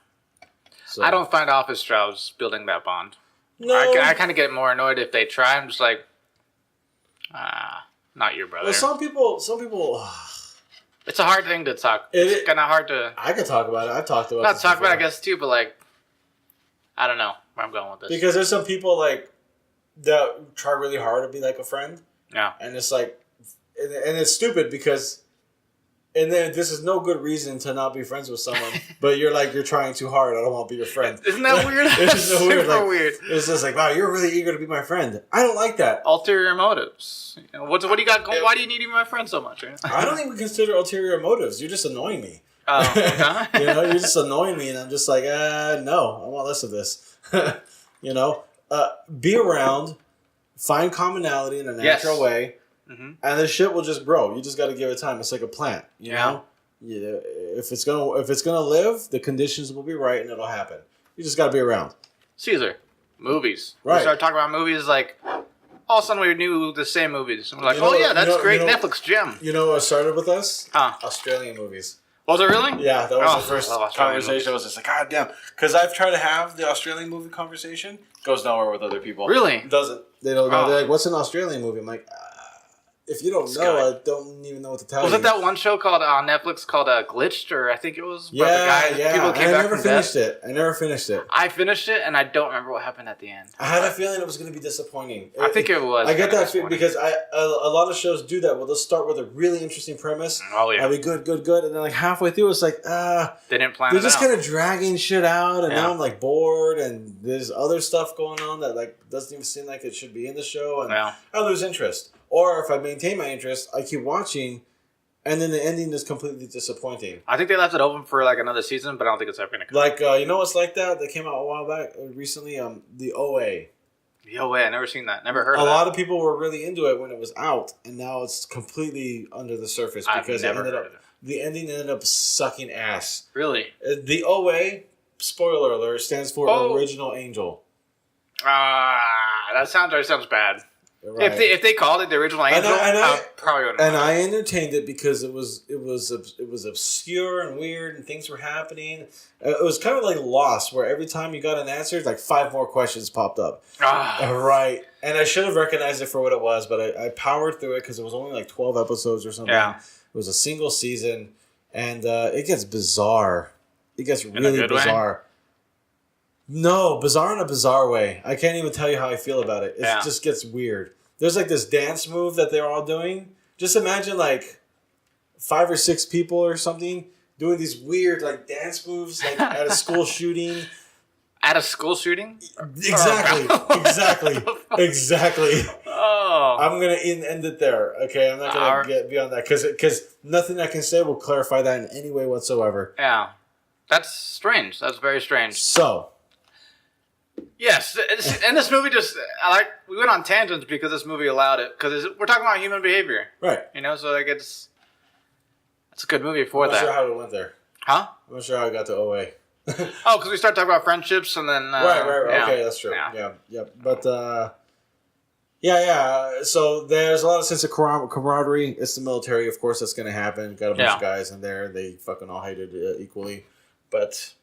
So. I don't find office jobs building that bond. No. I kind of get more annoyed if they try. I'm just like, not your brother. Well, some people. It's a hard thing to talk. It's kind of hard to. I could talk about it. I've talked about it. Not talk about it, I guess, too, but like, I don't know where I'm going with this. Because there's some people that try really hard to be like a friend. Yeah. And it's like, and it's stupid because, and then this is no good reason to not be friends with someone, but you're trying too hard. I don't want to be your friend. Isn't that weird? It's so weird. Super weird. It's just like, wow, you're really eager to be my friend. I don't like that. Ulterior motives. What do you got? Why do you need to be my friend so much? Right? I don't even consider ulterior motives. You're just annoying me. Oh, okay. You're just annoying me, and I'm just like, no, I want less of this. Be around, find commonality in a natural way, and the shit will just grow. You just got to give it time. It's like a plant, you know. Yeah, if it's gonna live, the conditions will be right, and it'll happen. You just got to be around. Caesar, movies. Right. We started talking about movies like. All of a sudden, we knew the same movies. And we're like, that's great. Netflix gem. You know what started with us? Huh. Australian movies. Was it really? Yeah, that was the first conversation. I was just like, God damn. Because I've tried to have the Australian movie conversation. Goes nowhere with other people. Really? It doesn't. They don't know. They're like, what's an Australian movie? I'm like, If you don't know, I don't even know what to tell you. Was it that one show called on Netflix called Glitched, or I think it was? Yeah, the guy, people came I back never from finished death. it. I never finished it. I finished it, and I don't remember what happened at the end. I had a feeling it was going to be disappointing. I think it was. I get that feeling because a lot of shows do that. Well, they'll start with a really interesting premise. Oh yeah. I'll be good, and then like halfway through, it's like they didn't plan. They're just kind of dragging shit out, and now I'm like bored, and there's other stuff going on that like doesn't even seem like it should be in the show, and I lose interest. Or if I maintain my interest, I keep watching, and then the ending is completely disappointing. I think they left it open for like another season, but I don't think it's ever gonna come. Like you know what's like that? That came out a while back recently. The O.A. The O.A. I never seen that. Never heard of that. A lot of people were really into it when it was out, and now it's completely under the surface because the ending ended up sucking ass. Really? The O.A. spoiler alert stands for Original Angel. That sounds bad. Right. If they called it the Original Angel, I probably wouldn't. And I entertained it because it was obscure and weird, and things were happening. It was kind of like Lost, where every time you got an answer, like 5 more questions popped up. Right. And I should have recognized it for what it was, but I powered through it because it was only like 12 episodes or something. Yeah. It was a single season, and it gets bizarre. It gets really bizarre. Way? No, bizarre in a bizarre way. I can't even tell you how I feel about it. It just gets weird. There's like this dance move that they're all doing. Just imagine like 5 or 6 people or something doing these weird like dance moves like at a school shooting. At a school shooting? Exactly. Exactly. Oh. I'm going to end it there. Okay, I'm not going to get beyond that because nothing I can say will clarify that in any way whatsoever. Yeah. That's strange. That's very strange. So... Yes, and this movie we went on tangents because this movie allowed it, because we're talking about human behavior. Right. You know, so like it's a good movie for that. I'm not sure how we went there. Huh? I'm not sure how I got to OA. Because we started talking about friendships and then... Right. Yeah. Okay, that's true. Yeah. But, so there's a lot of sense of camaraderie. It's the military, of course, that's going to happen. Got a bunch of guys in there. They fucking all hated it equally. But...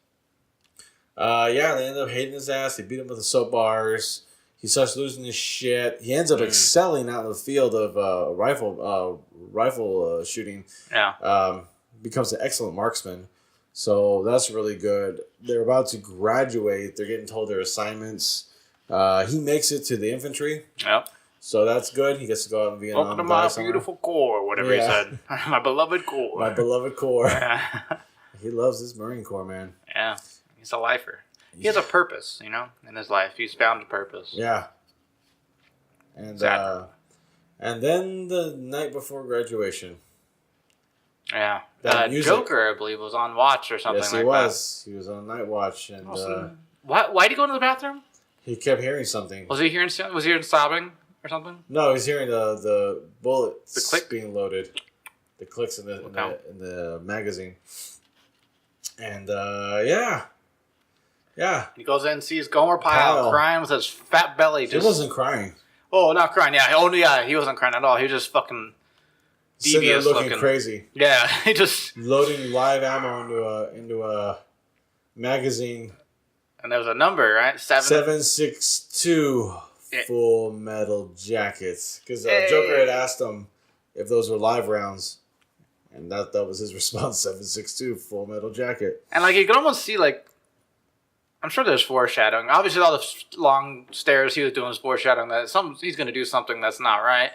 they end up hating his ass. They beat him with the soap bars. He starts losing his shit. He ends up excelling out in the field of rifle shooting. Yeah. Becomes an excellent marksman. So that's really good. They're about to graduate. They're getting told their assignments. He makes it to the infantry. Yep. So that's good. He gets to go out in Vietnam. Welcome to my beautiful Corps, whatever he said. My beloved Corps. My beloved Corps. Yeah. He loves his Marine Corps, man. Yeah. He's a lifer. He has a purpose, you know, in his life. He's found a purpose. Yeah. And then the night before graduation. Yeah. Joker, I believe, was on watch or something like that. Yes, he was. He was on night watch. And why did he go into the bathroom? He kept hearing something. Was he hearing sobbing or something? No, he's hearing the bullets being loaded. The clicks in the magazine. And yeah. He goes in and sees Gomer Pyle crying with his fat belly. He wasn't crying. Oh, not crying. Yeah. Oh, yeah. He wasn't crying at all. He was just fucking devious looking crazy. Yeah. He just loading live ammo into a magazine. And there was a number, right? 7.62 Full Metal Jackets. Because Joker had asked him if those were live rounds. And that was his response, 7.62 Full Metal Jacket. And like you can almost see like, I'm sure there's foreshadowing. Obviously all the long stares he was doing was foreshadowing that he's going to do something that's not right.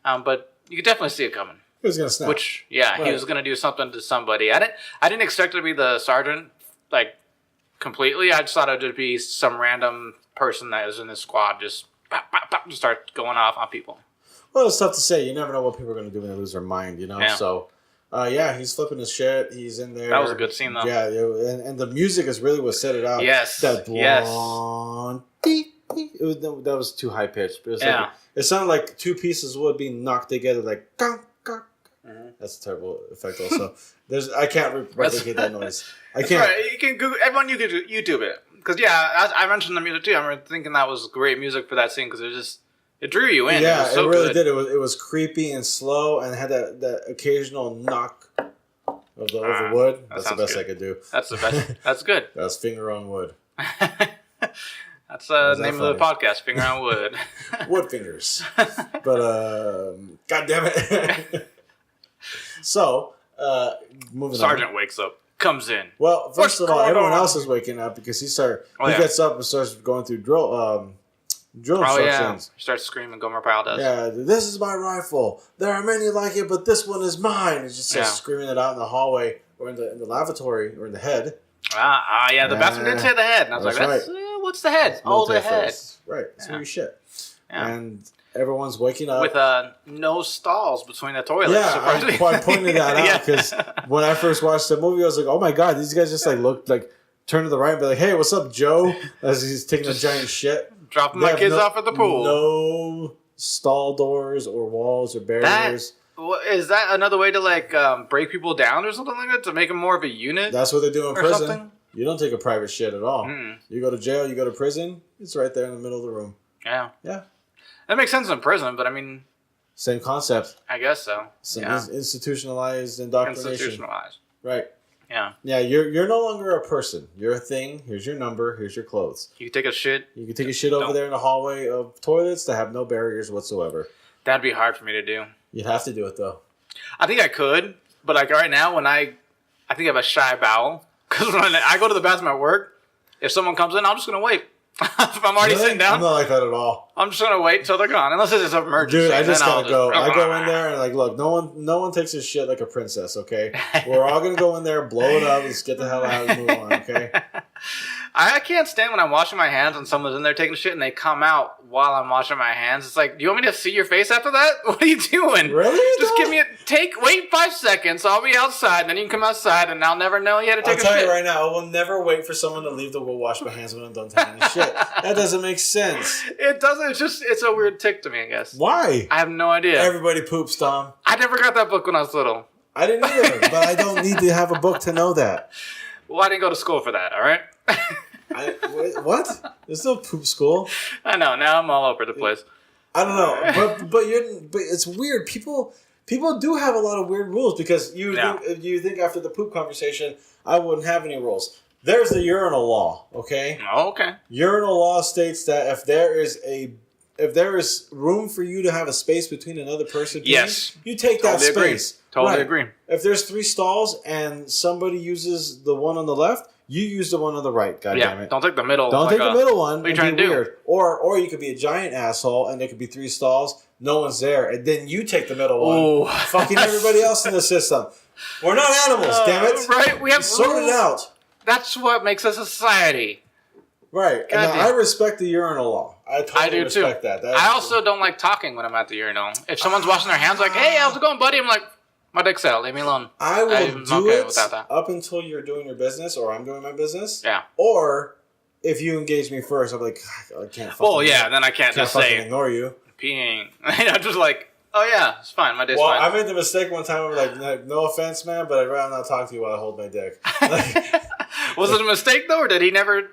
But you could definitely see it coming. He was going to snap. He was going to do something to somebody. I didn't expect it to be the sergeant, like, completely. I just thought it would be some random person that was in his squad just start going off on people. Well, it's tough to say. You never know what people are going to do when they lose their mind, you know? Yeah. So, he's flipping his shit. He's in there. That was a good scene, though. Yeah, and the music is really what set it out. Yes. That blonde. That was too high pitched. But it sounded like 2 pieces of wood being knocked together, like, gong, gong. Mm-hmm. That's a terrible effect, also. I can't replicate that noise. I can't. Right. You can Google. Everyone, you can YouTube it. Because, I mentioned the music, too. I remember thinking that was great music for that scene because it drew you in. Yeah, it was so really good. did. It was creepy and slow, and had that occasional knock of the wood. That's the best I could do. That's the best. That's good. That's finger on wood. That's That's the name of the podcast, Finger on Wood. Wood fingers. But, God damn it. So, moving Sergeant wakes up, comes in. Well, first of all, everyone else is waking up because he gets up and starts going through drill instructions. Yeah. He starts screaming, Gomer Pyle does. Yeah, this is my rifle. There are many like it, but this one is mine. He just starts screaming it out in the hallway or in the lavatory or in the head. Yeah, the bathroom didn't say the head. And I was like, what's the head? The head. First. Right, that's where you shit. Yeah. And everyone's waking up. With no stalls between the toilets. Yeah, I pointed that out because when I first watched the movie, I was like, oh my God, these guys just turn to the right and be like, hey, what's up, Joe? As he's taking a giant shit. Dropping my kids off at the pool. No stall doors or walls or barriers. Is that another way to break people down or something like that to make them more of a unit? That's what they do in prison. Something? You don't take a private shit at all. Mm-mm. You go to jail, you go to prison. It's right there in the middle of the room. Yeah. Yeah. That makes sense in prison, but I mean... Same concept. I guess so. Institutionalized indoctrination. Institutionalized. Right. Yeah. Yeah, you're no longer a person. You're a thing. Here's your number. Here's your clothes. You can take a shit. You can take a shit over there in the hallway of toilets that have no barriers whatsoever. That'd be hard for me to do. You'd have to do it, though. I think I could, but right now, when I think I have a shy bowel, because when I go to the bathroom at work, if someone comes in, I'm just going to wait. If I'm already sitting down, I'm not like that at all. I'm just gonna wait till they're gone, unless it's an emergency. Dude, I just gotta go. I go in there and look, no one takes his shit like a princess. Okay, we're all gonna go in there, blow it up, and just get the hell out and move on. Okay. I can't stand when I'm washing my hands and someone's in there taking shit and they come out while I'm washing my hands. It's like, do you want me to see your face after that? What are you doing? Really? Just give me wait 5 seconds. I'll be outside, and then you can come outside, and I'll never know you had to take a shit. I'll tell you right now, I will never wait for someone to leave to go wash my hands when I'm done taking a shit. That doesn't make sense. It doesn't. It's a weird tick to me, I guess. Why? I have no idea. Everybody poops, Tom. I never got that book when I was little. I didn't either, but I don't need to have a book to know that. Well, I didn't go to school for that, all right? What? There's no poop school. I know. Now I'm all over the place. I don't know, but it's weird. People do have a lot of weird rules because you think after the poop conversation, I wouldn't have any rules. There's the urinal law, okay? Oh, okay. Urinal law states that if there is room for you to have a space between another person, yes, you take that space. Totally agree. If there's 3 stalls and somebody uses the one on the left, you use the one on the right. God damn it! Don't take the middle. Don't take the middle one. What are you trying to do? Weird. Or you could be a giant asshole and there could be 3 stalls. No one's there, and then you take the middle one, fucking everybody else in the system. We're not animals, damn it! Right? We have sort it out. That's what makes a society. Right. And I respect the urinal law. I totally respect that. I also don't like talking when I'm at the urinal. If someone's washing their hands, like, "Hey, how's it going, buddy?" I'm like, "My dick's out. Leave me alone." I will do it up until you're doing your business or I'm doing my business. Yeah. Or if you engage me first, I'm like, I can't. Then I can't just say ignore you. Peeing. I'm just like, oh yeah, it's fine. My day's fine. Well, I made the mistake one time. I'm like, no offense, man, but I'd rather not talk to you while I hold my dick. Was it a mistake though, or did he never?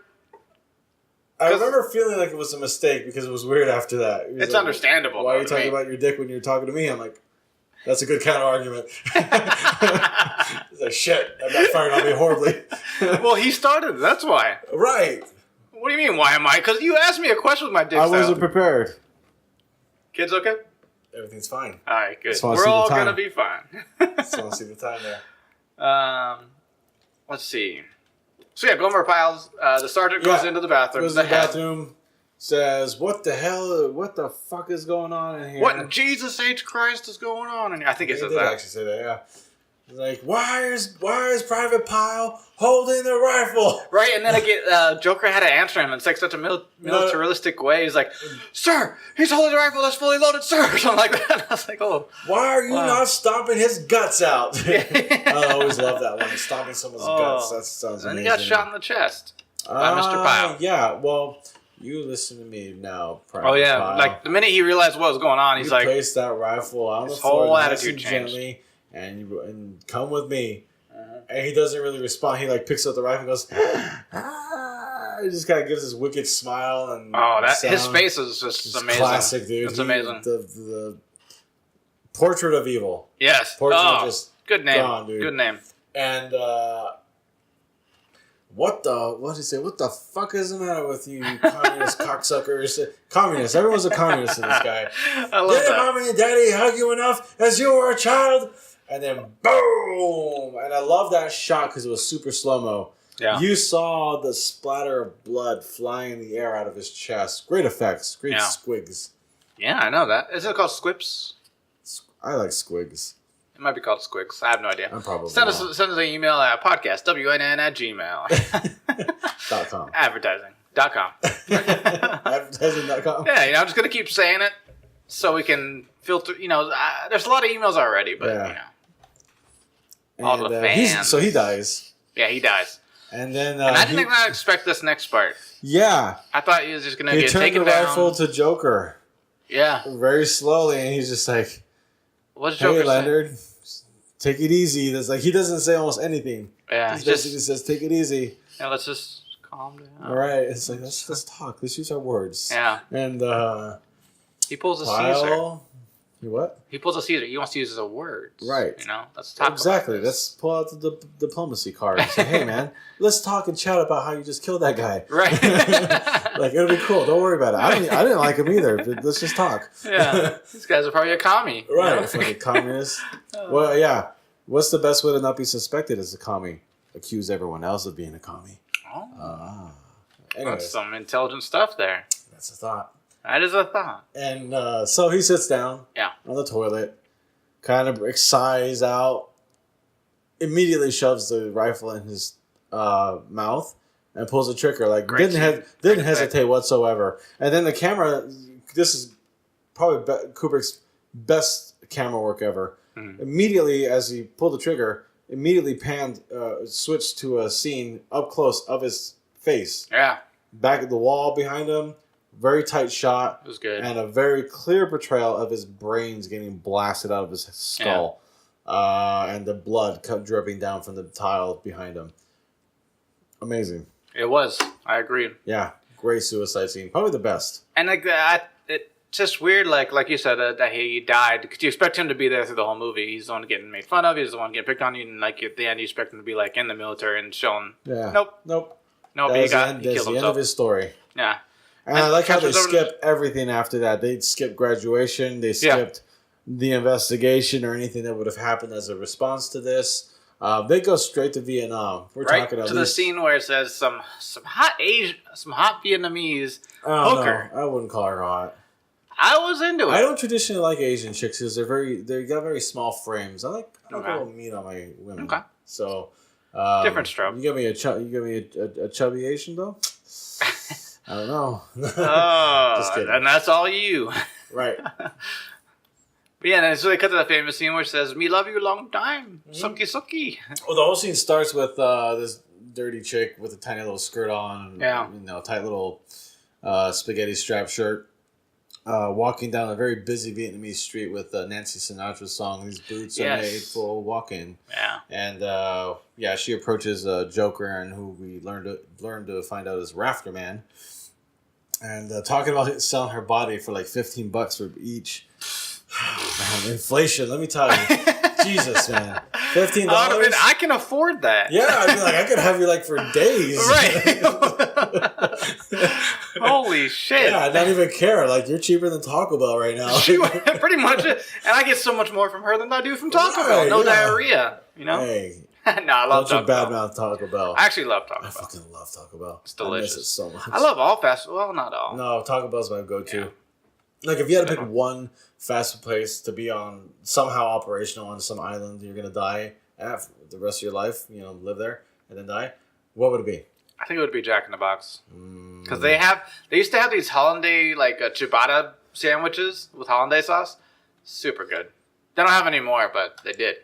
I remember feeling like it was a mistake because it was weird after that. It's like, understandable. Why are you talking about your dick when you're talking to me? I'm like, that's a good counter argument. He's like, shit, that backfired on me horribly. Well, he started. That's why. Right. What do you mean, why am I? Because you asked me a question with my dick. I wasn't prepared. Kids okay? Everything's fine. All right, good. We're all going to be fine. Just want to see the time there. Let's see. So yeah, Gomer Pyle's, the sergeant goes into the bathroom. Goes to the bathroom, says, what the fuck is going on in here? What in Jesus H. Christ is going on in here? I think it says that. He did actually say that, yeah. He's like, why is Private Pyle holding the rifle? Right, and then I get Joker had to answer him in such a militaristic way. He's like, sir, he's holding the rifle that's fully loaded, sir, or something like that. I was like, oh. Why are you not stomping his guts out? I always love that one, stomping someone's guts. That sounds amazing. And he got shot in the chest by Mr. Pyle. Yeah, well, you listen to me now, Private Pyle. Like the minute he realized what was going on, he's like, placed that rifle on the floor. His whole attitude changed. Gently, and come with me. And he doesn't really respond. He picks up the rifle and goes, he just kind of gives this wicked smile and his face is just amazing. Classic, dude. It's amazing. The portrait of evil. Yes. Portrait of just good name. Gone, dude. Good name. And what did he say? What the fuck is the matter with you communist cocksuckers? Communist. Everyone's a communist in this guy. I love that. Mommy and daddy hug you enough as you were a child? And then boom! And I love that shot because it was super slow-mo. Yeah. You saw the splatter of blood flying in the air out of his chest. Great effects. Great squigs. Yeah, I know that. Is it called squips? I like squigs. It might be called squigs. I have no idea. I'm probably Send us an email at podcastwinn@gmail.com. Advertising.com. Advertising.com. Yeah, I'm just going to keep saying it so we can filter. There's a lot of emails already, but, all the fans. So he dies. Yeah, he dies. And then and I didn't expect this next part. Yeah. I thought he was just going to get He taken down. turned the rifle to Joker. Yeah. Very slowly, and he's just like, what's Joker saying? Leonard, take it easy. That's like, he doesn't say almost anything. Yeah. He basically says, take it easy. Yeah, let's just calm down. All right. It's like, let's talk. Let's use our words. Yeah. And he pulls a Caesar. You what? He pulls a Caesar. He wants to use it as a word. Right. Let's talk exactly. about this. Let's pull out the diplomacy card and say, hey, man, let's talk and chat about how you just killed that guy. Right. Like, it'll be cool. Don't worry about it. I didn't like him either. But let's just talk. Yeah. These guys are probably a commie. Right. It's like a communist. Well, yeah. What's the best way to not be suspected as a commie? Accuse everyone else of being a commie. Oh. Anyways. That's some intelligent stuff there. That's a thought. That is a thought. And so he sits down on the toilet, kind of sighs out, immediately shoves the rifle in his mouth, and pulls the trigger. Like, didn't hesitate whatsoever. And then the camera, this is probably Kubrick's best camera work ever. Mm-hmm. Immediately, as he pulled the trigger, switched to a scene up close of his face. Yeah. Back at the wall behind him. Very tight shot. It was good. And a very clear portrayal of his brains getting blasted out of his skull. Yeah. And the blood dripping down from the tile behind him. Amazing. It was. I agree. Yeah. Great suicide scene. Probably the best. And like that, it's just weird, like you said, that he died. Because you expect him to be there through the whole movie. He's the one getting made fun of. He's the one getting picked on. And like at the end, you expect him to be like in the military and shown. Yeah. Nope. He killed himself. That's the end of his story. Yeah. And I like how they skip everything after that. They skipped graduation. They skipped the investigation or anything that would have happened as a response to this. They go straight to Vietnam. We're talking to the scene where it says some hot Vietnamese hooker. No, I wouldn't call her hot. I was into it. I don't traditionally like Asian chicks because they got very small frames. I like a little meat on my women. Okay. So different stroke. You give me a chubby Asian though. I don't know. Just kidding. And that's all you. Right. But yeah, and so they cut to that famous scene where it says, "Me love you long time, sucky sucky." Well, the whole scene starts with this dirty chick with a tiny little skirt on, tight little spaghetti strap shirt, walking down a very busy Vietnamese street with Nancy Sinatra's song. These boots are made for walking. Yeah. And she approaches Joker, and who we learn to find out is Rafter Man. And talking about selling her body for like $15 for each. Man, inflation, let me tell you. Jesus, man. $15? I can afford that. Yeah, I mean, like, I could have you like for days. Right. Holy shit. Yeah, I don't even care. Like, you're cheaper than Taco Bell right now. Pretty much. And I get so much more from her than I do from Taco Bell. No diarrhea, Hey. No, I love Taco Bell. Don't you badmouth Taco Bell. I actually love Taco Bell. I fucking love Taco Bell. It's delicious. I miss it so much. I love all fast food. Well, not all. No, Taco Bell's my go-to. Yeah. Like, if you had to pick one fast food place to be on, somehow operational on some island you're going to die at for the rest of your life, live there and then die, what would it be? I think it would be Jack in the Box. Because they used to have these hollandaise, like ciabatta sandwiches with hollandaise sauce. Super good. They don't have any more, but they did.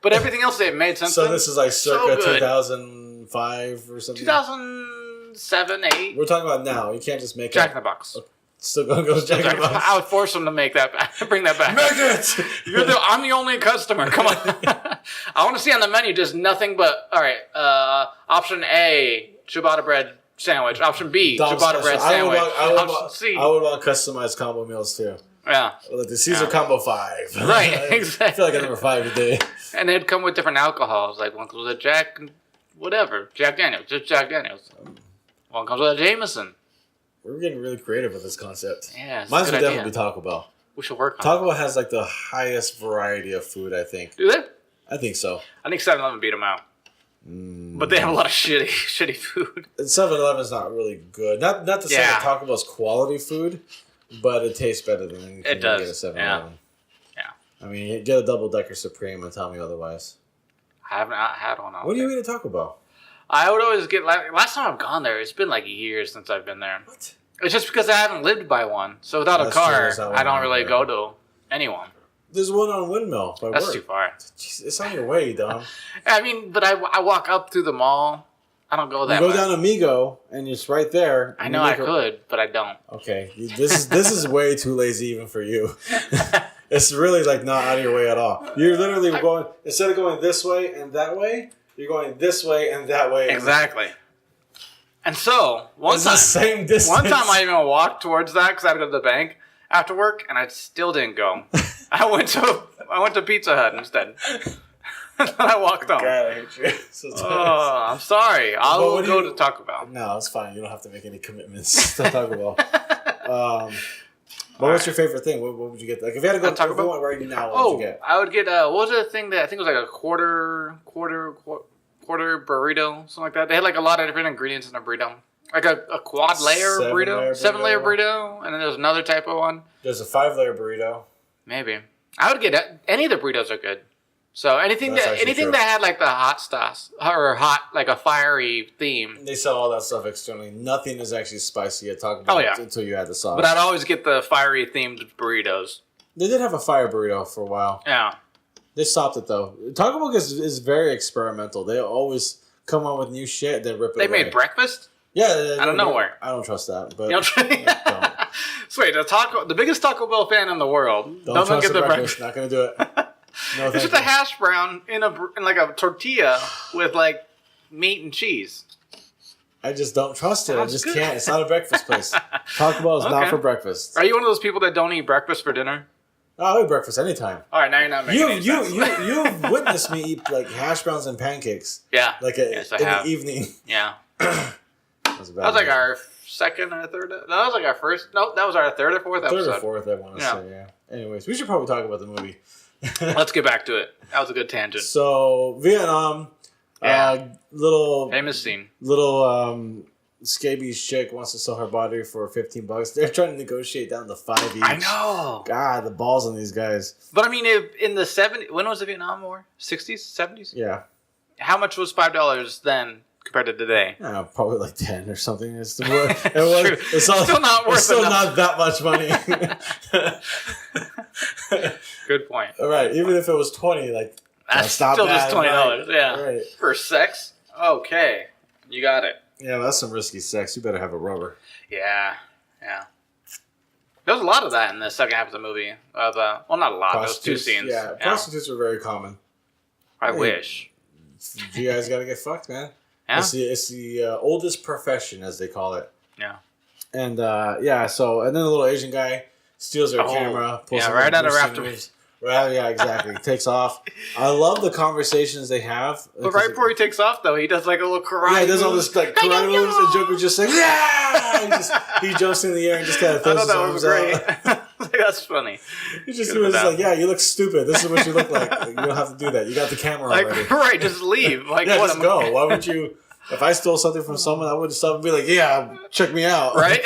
But everything else they've made since So this is like circa 2005 or something? 2007, 8. We're talking about now. You can't just make Jack in the Box. Still gonna go Jack in the Box. I would force them to make that back. Bring that back. Make it! I'm the only customer. Come on. I want to see on the menu just nothing but, all right, option A, ciabatta bread sandwich. Option B, ciabatta bread sandwich. Option C. I would want customized combo meals too. Yeah. Like the Caesar combo 5. Right, exactly. I feel like a number 5 today. And they'd come with different alcohols. Like one was a Jack whatever. Jack Daniels, just Jack Daniels. One comes with a Jameson. We're getting really creative with this concept. Yeah, Mine would definitely be Taco Bell. We should work on Taco Bell has like the highest variety of food, I think. Do they? I think so. I think 7-Eleven beat them out. But they have a lot of shitty food. 7-Eleven is not really good. Not to say that Taco Bell's quality food, but it tastes better than anything you get at 7-Eleven. Yeah. I mean, you get a double-decker Supreme and tell me otherwise. I haven't had one. What do you eat at Taco Bell? I would always get... Last time I've gone there, it's been like years since I've been there. What? It's just because I haven't lived by one. So without a car, I don't really go to anyone. There's one on Windmill by That's work. too far. Jeez, it's on your way, Dom. I mean, but I walk up through the mall. I don't go that way. You go down Amigo, and it's right there. I know I could, but I don't. Okay, this is way too lazy even for you. It's really like not out of your way at all. You're literally going, instead of going this way and that way, you're going this way and that way. Exactly. And so, one time I even walked towards that because I had to go to the bank after work, and I still didn't go. I went to Pizza Hut instead. And I walked home. God, I hate you. Oh, I'm sorry. I'll go to Taco Bell. No, it's fine. You don't have to make any commitments to Taco Bell. What's your favorite thing? What would you get? Like if you had to go to Taco Bell right now, what would you get? I would get what was the thing that I think it was like a quarter burrito, something like that. They had like a lot of different ingredients in a burrito. Like a quad layer burrito, 7-layer burrito, and then there's another type of one. There's a 5-layer burrito. Maybe. I would get any of the burritos are good. So anything that had like the hot sauce or hot like a fiery theme. They sell all that stuff externally. Nothing is actually spicy at Taco Bell until you add the sauce. But I'd always get the fiery themed burritos. They did have a fire burrito for a while. Yeah. They stopped it though. Taco Bell is very experimental. They always come up with new shit. They rip it away. They made breakfast? Yeah. Out of nowhere. I don't trust that. But you don't don't. So wait, the biggest Taco Bell fan in the world doesn't get the breakfast. Not going to do it. No, it's just a hash brown in like a tortilla with like meat and cheese. I just don't trust it. I just can't. It's not a breakfast place. Taco Bell is not for breakfast. Are you one of those people that don't eat breakfast for dinner? I'll eat breakfast anytany. All right, now you're not making any sense. You've witnessed me eat like hash browns and pancakes. Yeah. Like in the evening. Yeah. That was like our second or third. No, that was like our first. No, that was our third or fourth episode. Third or fourth, I want to say. Yeah. Anyways, we should probably talk about the movie. Let's get back to it. That was a good tangent. So Vietnam, little famous scene. Little scabies chick wants to sell her body for $15. They're trying to negotiate down to 5 each. I know. God, the balls on these guys. But I mean, in the 70s, when was the Vietnam War? 60s, 70s? Yeah. How much was $5 then compared to today? Probably like 10 or something. It's still not worth. It's still not that much money. Good point. All right, even if it was 20, like that's still just $20. Yeah. Right. For sex. Okay, you got it. Yeah, that's some risky sex. You better have a rubber. Yeah. There was a lot of that in the second half of the movie. Well, not a lot. There was 2 scenes. Yeah, prostitutes were very common. I wish. You guys got to get fucked, man. Yeah. It's the oldest profession, as they call it. Yeah. And and then the little Asian guy steals her camera. Right out of Raptor. Right, yeah, exactly. Takes off. I love the conversations they have. But right before he takes off, though, he does like a little karate. Yeah, he does all this like karate moves, and Joker's just like, yeah! He jumps in the air and just kind of throws his arms out. That's funny. He just was like, yeah, you look stupid. This is what you look like. You don't have to do that. You got the camera already. Right, just leave. Like, yeah, just go. Why would you... If I stole something from someone, I would stop and be like, yeah, check me out. Right?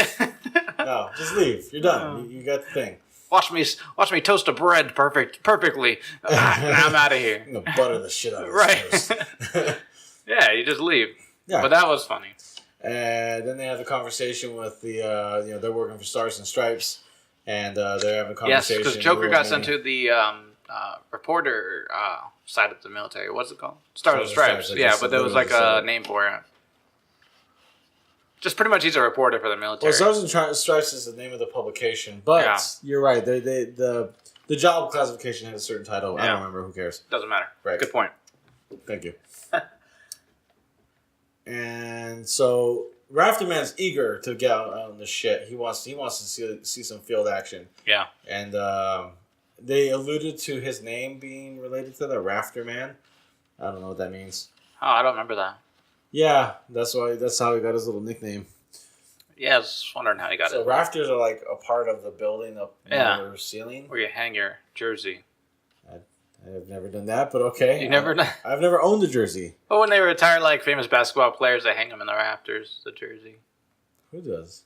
No, just leave. You're done. You got the thing. Watch me toast a bread perfectly. I'm out of here. I'm going to butter the shit out of this toast. Yeah, you just leave. Yeah. But that was funny. And then they have a conversation with the, they're working for Stars and Stripes. And they're having a conversation. Yes, because Joker got sent to the reporter side of the military. What's it called? Stars and Stripes. Yeah, but there was like a name for it. Just pretty much he's a reporter for the military. Well, Stars and Stripes is the name of the publication. But you're right. The job classification had a certain title. I don't remember. Who cares? Doesn't matter. Right. Good point. Thank you. And so Rafterman's eager to get out on the shit. He wants to see some field action. Yeah. And they alluded to his name being related to the Rafterman. I don't know what that means. Oh, I don't remember that. Yeah, that's how he got his little nickname. Yeah, I was wondering how he got it. So rafters are like a part of the building up near the ceiling. Where you hang your jersey. I've never done that, but okay. You never done? I've never owned a jersey. But when they retire, like famous basketball players, they hang them in the rafters, the jersey. Who does?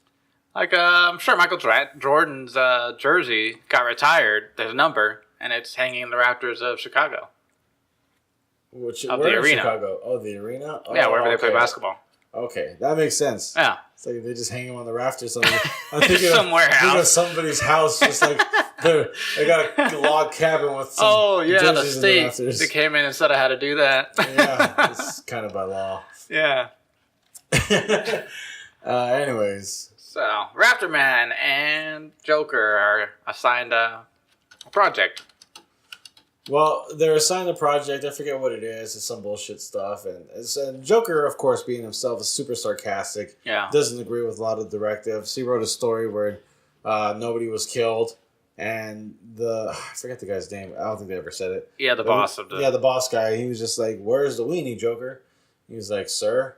Like, I'm sure Michael Jordan's jersey got retired. There's a number, and it's hanging in the rafters of Chicago. Where the arena. Chicago? Oh, the arena? Oh, Yeah, wherever they play basketball. Okay, that makes sense. Yeah. It's like they just hang them on the rafters. I'm thinking Somewhere of somebody's house, just like they got a log cabin with some the state. They came in and said I had to do that. Yeah, it's kind of by law. Yeah. Anyways. So, Raptor Man and Joker are assigned a project. Well, they're assigned a project. I forget what it is. It's some bullshit stuff. And Joker, of course, being himself, is super sarcastic. Yeah. Doesn't agree with a lot of directives. He wrote a story where nobody was killed. And I forget the guy's name. I don't think they ever said it. Yeah, the boss of the... Yeah, the boss guy. He was just like, where's the weenie, Joker? He was like, sir?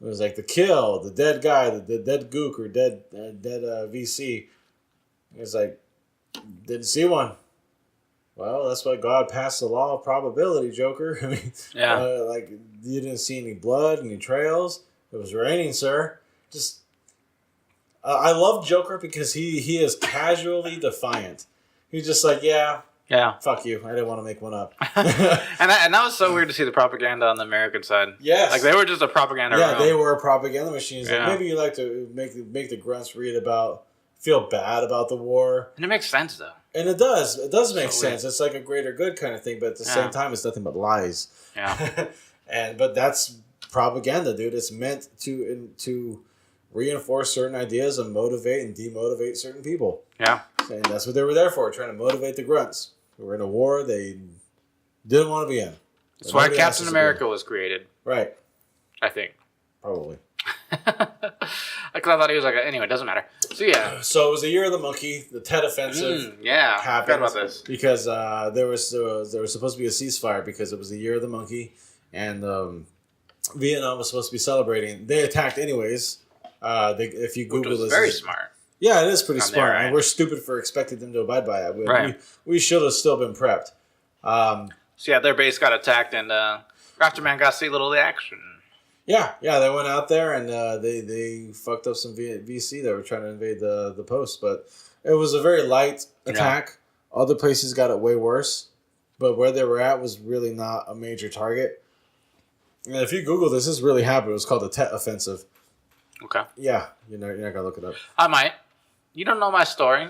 It was like the kill, the dead guy, the dead gook or dead VC. He was like, didn't see one. Well, that's why God passed the law of probability, Joker. I mean, like you didn't see any blood, any trails. It was raining, sir. Just, I love Joker because he is casually defiant. He's just like, yeah, fuck you. I didn't want to make one up. and that was so weird to see the propaganda on the American side. Yes, like they were just a propaganda. Yeah, they were propaganda machines. Yeah. Like maybe you like to make the grunts feel bad about the war, and it makes sense though. And it does make sense. Weird. It's like a greater good kind of thing, but at the same time, it's nothing but lies. Yeah. But that's propaganda, dude. It's meant to reinforce certain ideas and motivate and demotivate certain people. Yeah. And that's what they were there for, trying to motivate the grunts who were in a war they didn't want to be in. That's why Captain America was created. Right. I think. Probably. Because I thought he was anyway, it doesn't matter. So yeah. So it was the year of the monkey, the Tet Offensive. Happened. I forgot about this. Because there was supposed to be a ceasefire because it was the year of the monkey, and Vietnam was supposed to be celebrating. They attacked anyways. If you Google this, very smart. Yeah, it is pretty smart. Right? And we're stupid for expecting them to abide by it. We should have still been prepped. So yeah, their base got attacked, and Raptor Man got to see a little of the action. Yeah, they went out there and they fucked up some VC that were trying to invade the post, but it was a very light attack. Yeah. Other places got it way worse, but where they were at was really not a major target. And if you Google this is really happened. It was called the Tet Offensive. Okay. Yeah, you're not gonna look it up. I might. You don't know my story.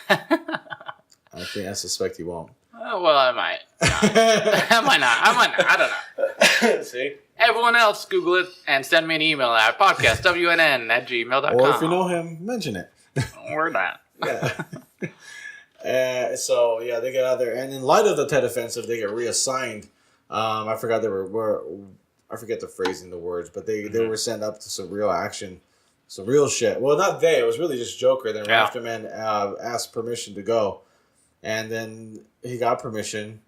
I suspect you won't. Well, I might. I might not. I don't know. See? Everyone else, Google it and send me an email at podcastwnn@gmail.com. Or if you know him, mention it. Or not. Yeah. So, yeah, they get out there. And in light of the Tet Offensive, they get reassigned. I forgot I forget the phrasing, the words, but they were sent up to some real action. Some real shit. Well, not they. It was really just Joker. Then Raptor Man asked permission to go. And then he got permission.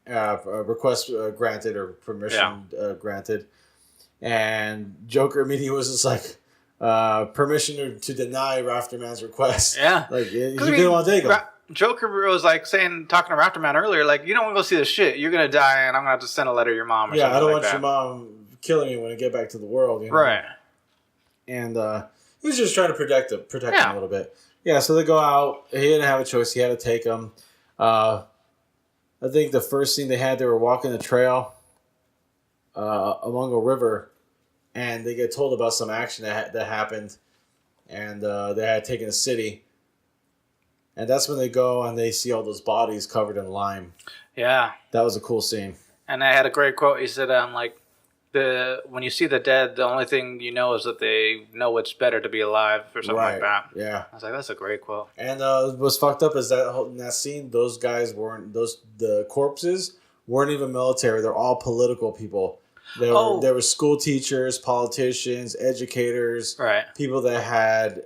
Request granted or permission granted, and Joker immediately was just like permission to deny Raptor Man's request. Yeah, like he didn't want to take him. Joker was talking to Raptor Man earlier, you don't want to go see this shit. You're gonna die, and I'm gonna have to send a letter to your mom. Or something I don't want your mom killing me when I get back to the world. You know? Right. And he was just trying to protect him a little bit. Yeah, so they go out. He didn't have a choice. He had to take him. I think the first scene they were walking the trail along a river, and they get told about some action that happened, and they had taken a city. And that's when they go and they see all those bodies covered in lime. Yeah. That was a cool scene. And I had a great quote. He said, when you see the dead, the only thing you know is that they know it's better to be alive or something like that. Yeah. I was like, that's a great quote. And what's fucked up is that in that scene, those guys the corpses weren't even military. They're all political people. They were school teachers, politicians, educators, people that had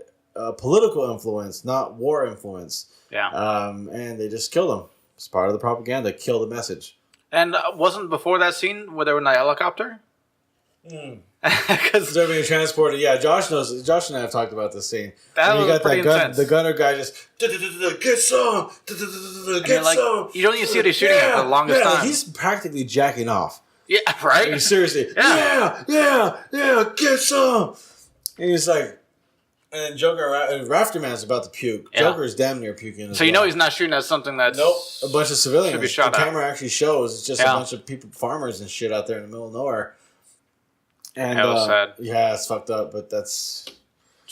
political influence, not war influence. Yeah. And they just killed them. It's part of the propaganda. Kill the message. And wasn't before that scene where they were in the helicopter? Because they're being transported. Yeah, Josh knows. Josh and I have talked about this scene. That was pretty intense. The gunner guy just get some, get some. You don't even see what he's shooting at for the longest time. He's practically jacking off. Yeah, right. I mean, seriously. Yeah, get some. And he's like, and then Joker, Rafterman's about to puke. Yeah. Joker's damn near puking. So you know he's not shooting at something that's a bunch of civilians. Should be shot the at. camera actually shows it's just a bunch of people, farmers and shit out there in the middle of nowhere. And that was sad. Yeah, it's fucked up, but it's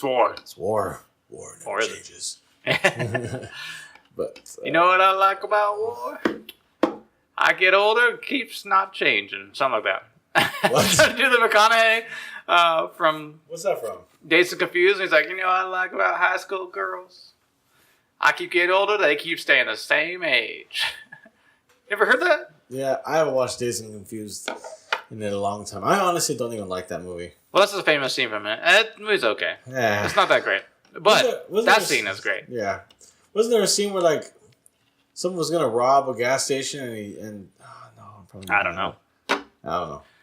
war. It's war. War never changes. But you know what I like about war? I get older, it keeps not changing. Something like that. What? Do the McConaughey from... What's that from? Dazed and Confused. He's like, you know what I like about high school girls? I keep getting older, they keep staying the same age. You ever heard that? Yeah, I haven't watched Dazed and Confused in a long time. I honestly don't even like that movie. Well, that's a famous scene from it. That movie's okay. Yeah. It's not that great. But that scene is great. Yeah. Wasn't there a scene where, like, someone was going to rob a gas station I don't know.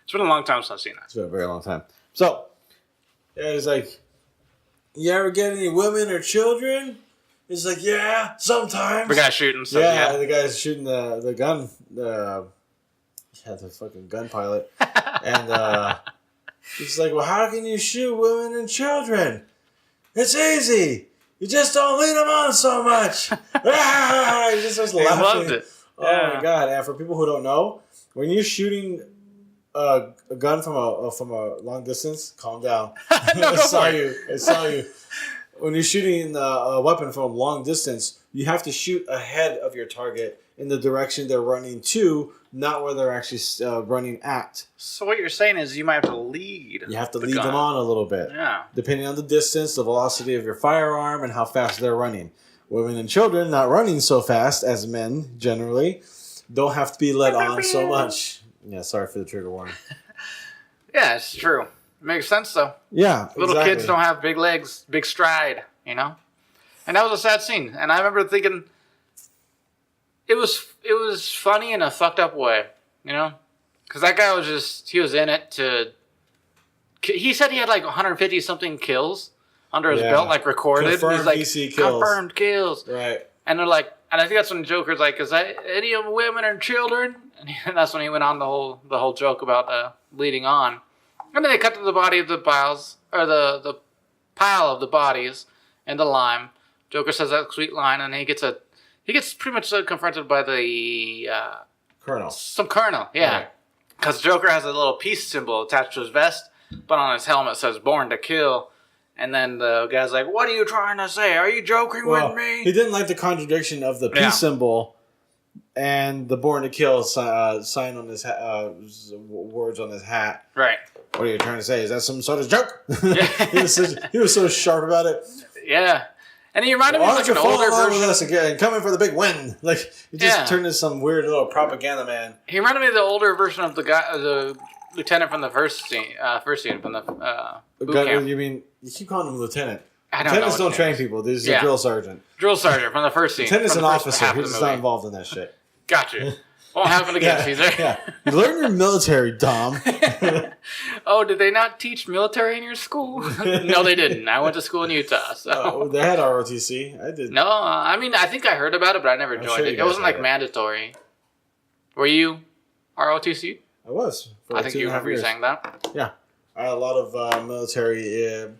It's been a long time since I've seen that. It's been a very long time. So, yeah, he's like, you ever get any women or children? He's like, yeah, sometimes. The guy's shooting. So yeah, the guy's shooting the gun. The fucking gun pilot. And he's like, well, how can you shoot women and children? It's easy. You just don't lead them on so much. He just starts laughing. Loved it. Oh, my God. And for people who don't know, when you're shooting a gun from a long distance, calm down. No, I saw you. When you're shooting a weapon from a long distance, you have to shoot ahead of your target in the direction they're running to, not where they're actually running at. So what you're saying is you might have to lead. You have to lead them on a little bit. Yeah. Depending on the distance, the velocity of your firearm, and how fast they're running. Women and children, not running so fast as men, generally, don't have to be led on so much. Yeah, sorry for the trigger warning. Yeah, it's true. It makes sense, though. Yeah, Little kids don't have big legs, big stride, you know? And that was a sad scene. And I remember thinking... It was funny in a fucked up way, you know? Because that guy he was in it to... He said he had like 150 something kills under his belt, like recorded. Confirmed He's like, PC kills. Confirmed kills. Right. And they're like, and I think that's when Joker's like, is that any of them women or children? And that's when he went on the whole joke about leading on. And then they cut to the body of the piles, or the pile of the bodies and the lime. Joker says that sweet line, and he gets pretty much confronted by the colonel. Some colonel, yeah. Because Joker has a little peace symbol attached to his vest, but on his helmet says "Born to Kill." And then the guy's like, "What are you trying to say? Are you joking with me?" He didn't like the contradiction of the peace symbol and the "Born to Kill" sign on his words on his hat. Right. What are you trying to say? Is that some sort of joke? Yeah. he was so sharp about it. Yeah. And he reminded me of like an older version. With us again, coming for the big win. Like he just turned into some weird little propaganda man. He reminded me of the older version of the guy, the lieutenant from the first scene from the boot camp. You mean you keep calling him lieutenant? I don't Lieutenants know don't train people. This is a drill sergeant. Drill sergeant from the first scene. Lieutenant's an officer. He's just not involved in that shit. Gotcha. Won't happen again, Caesar. Yeah. You learn your military, Dom. Oh, did they not teach military in your school? No, they didn't. I went to school in Utah. So. They had ROTC. I did. No, I mean, I think I heard about it, but I never joined it. It wasn't like mandatory. Were you ROTC? I was. I think you remember you saying that. Yeah. I had a lot of military...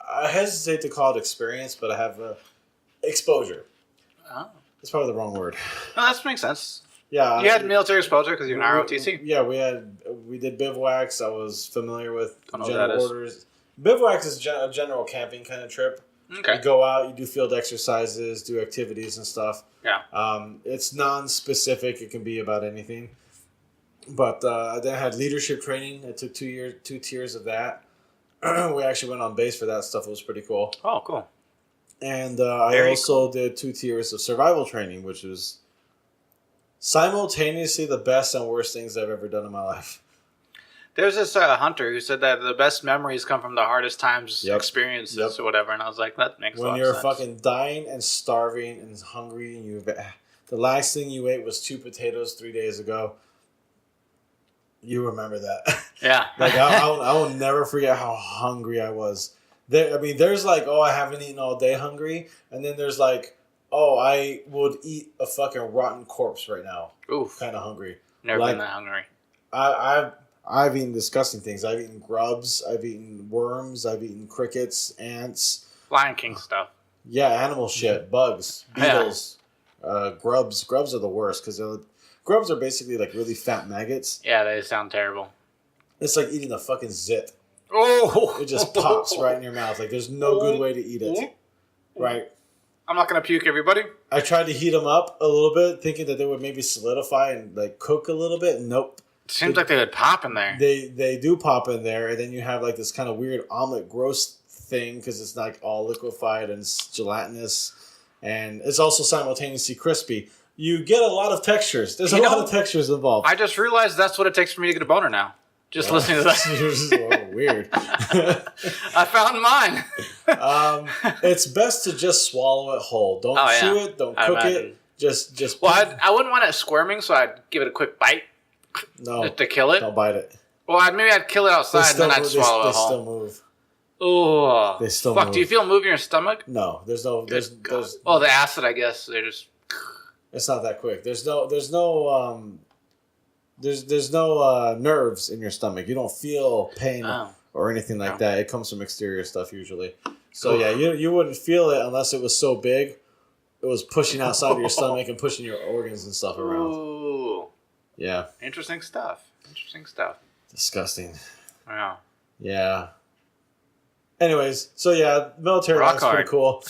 I hesitate to call it experience, but I have exposure. Oh. That's probably the wrong word. No, that makes sense. Yeah, you had military exposure because you're an ROTC. Yeah, we did bivouacs. I was familiar with general orders. Bivouacs is a general camping kind of trip. Okay. You go out, you do field exercises, do activities and stuff. Yeah. It's non-specific. It can be about anything. But then I had leadership training. I took 2 tiers of that. We actually went on base for that stuff. It was pretty cool. Oh, cool. And I also did 2 tiers of survival training, which was simultaneously the best and worst things I've ever done in my life. There's this hunter who said that the best memories come from the hardest times experiences or whatever, and I was like, that makes a lot of sense. When you're fucking dying and starving and hungry, and the last thing you ate was 2 potatoes 3 days ago, You remember that? Yeah. Like I will never forget how hungry I was. There's like, oh, I haven't eaten all day, hungry, and then there's like, oh, I would eat a fucking rotten corpse right now. Oof. Kind of hungry. Never been that hungry. I've eaten disgusting things. I've eaten grubs. I've eaten worms. I've eaten crickets, ants. Lion King stuff. Yeah, animal shit, bugs, beetles, grubs. Grubs are the worst because grubs are basically like really fat maggots. Yeah, they sound terrible. It's like eating a fucking zit. Oh! It just pops right in your mouth. Like there's no good way to eat it. Right. I'm not gonna puke, everybody. I tried to heat them up a little bit, thinking that they would maybe solidify and like cook a little bit. Nope. Seems like they would pop in there. They do pop in there, and then you have like this kind of weird omelet gross thing because it's like all liquefied and it's gelatinous, and it's also simultaneously crispy. You get a lot of textures. There's a lot of textures involved. I just realized that's what it takes for me to get a boner now. Just listening to that. Weird. I found mine. It's best to just swallow it whole. Don't chew it. Don't cook it. Just. Well, I wouldn't want it squirming, so I'd give it a quick bite. No, to kill it. Don't bite it. Well, maybe I'd kill it outside and then I'd swallow it whole. They still move. Oh, they still move. Do you feel it move in your stomach? No, there's no. There's oh, the acid, I guess. They're just. It's not that quick. There's no nerves in your stomach. You don't feel pain or anything like that. It comes from exterior stuff usually. So yeah, you wouldn't feel it unless it was so big. It was pushing outside of your stomach and pushing your organs and stuff around. Ooh. Yeah. Interesting stuff. Disgusting. Wow. Yeah. Anyways, so yeah, military life's pretty cool.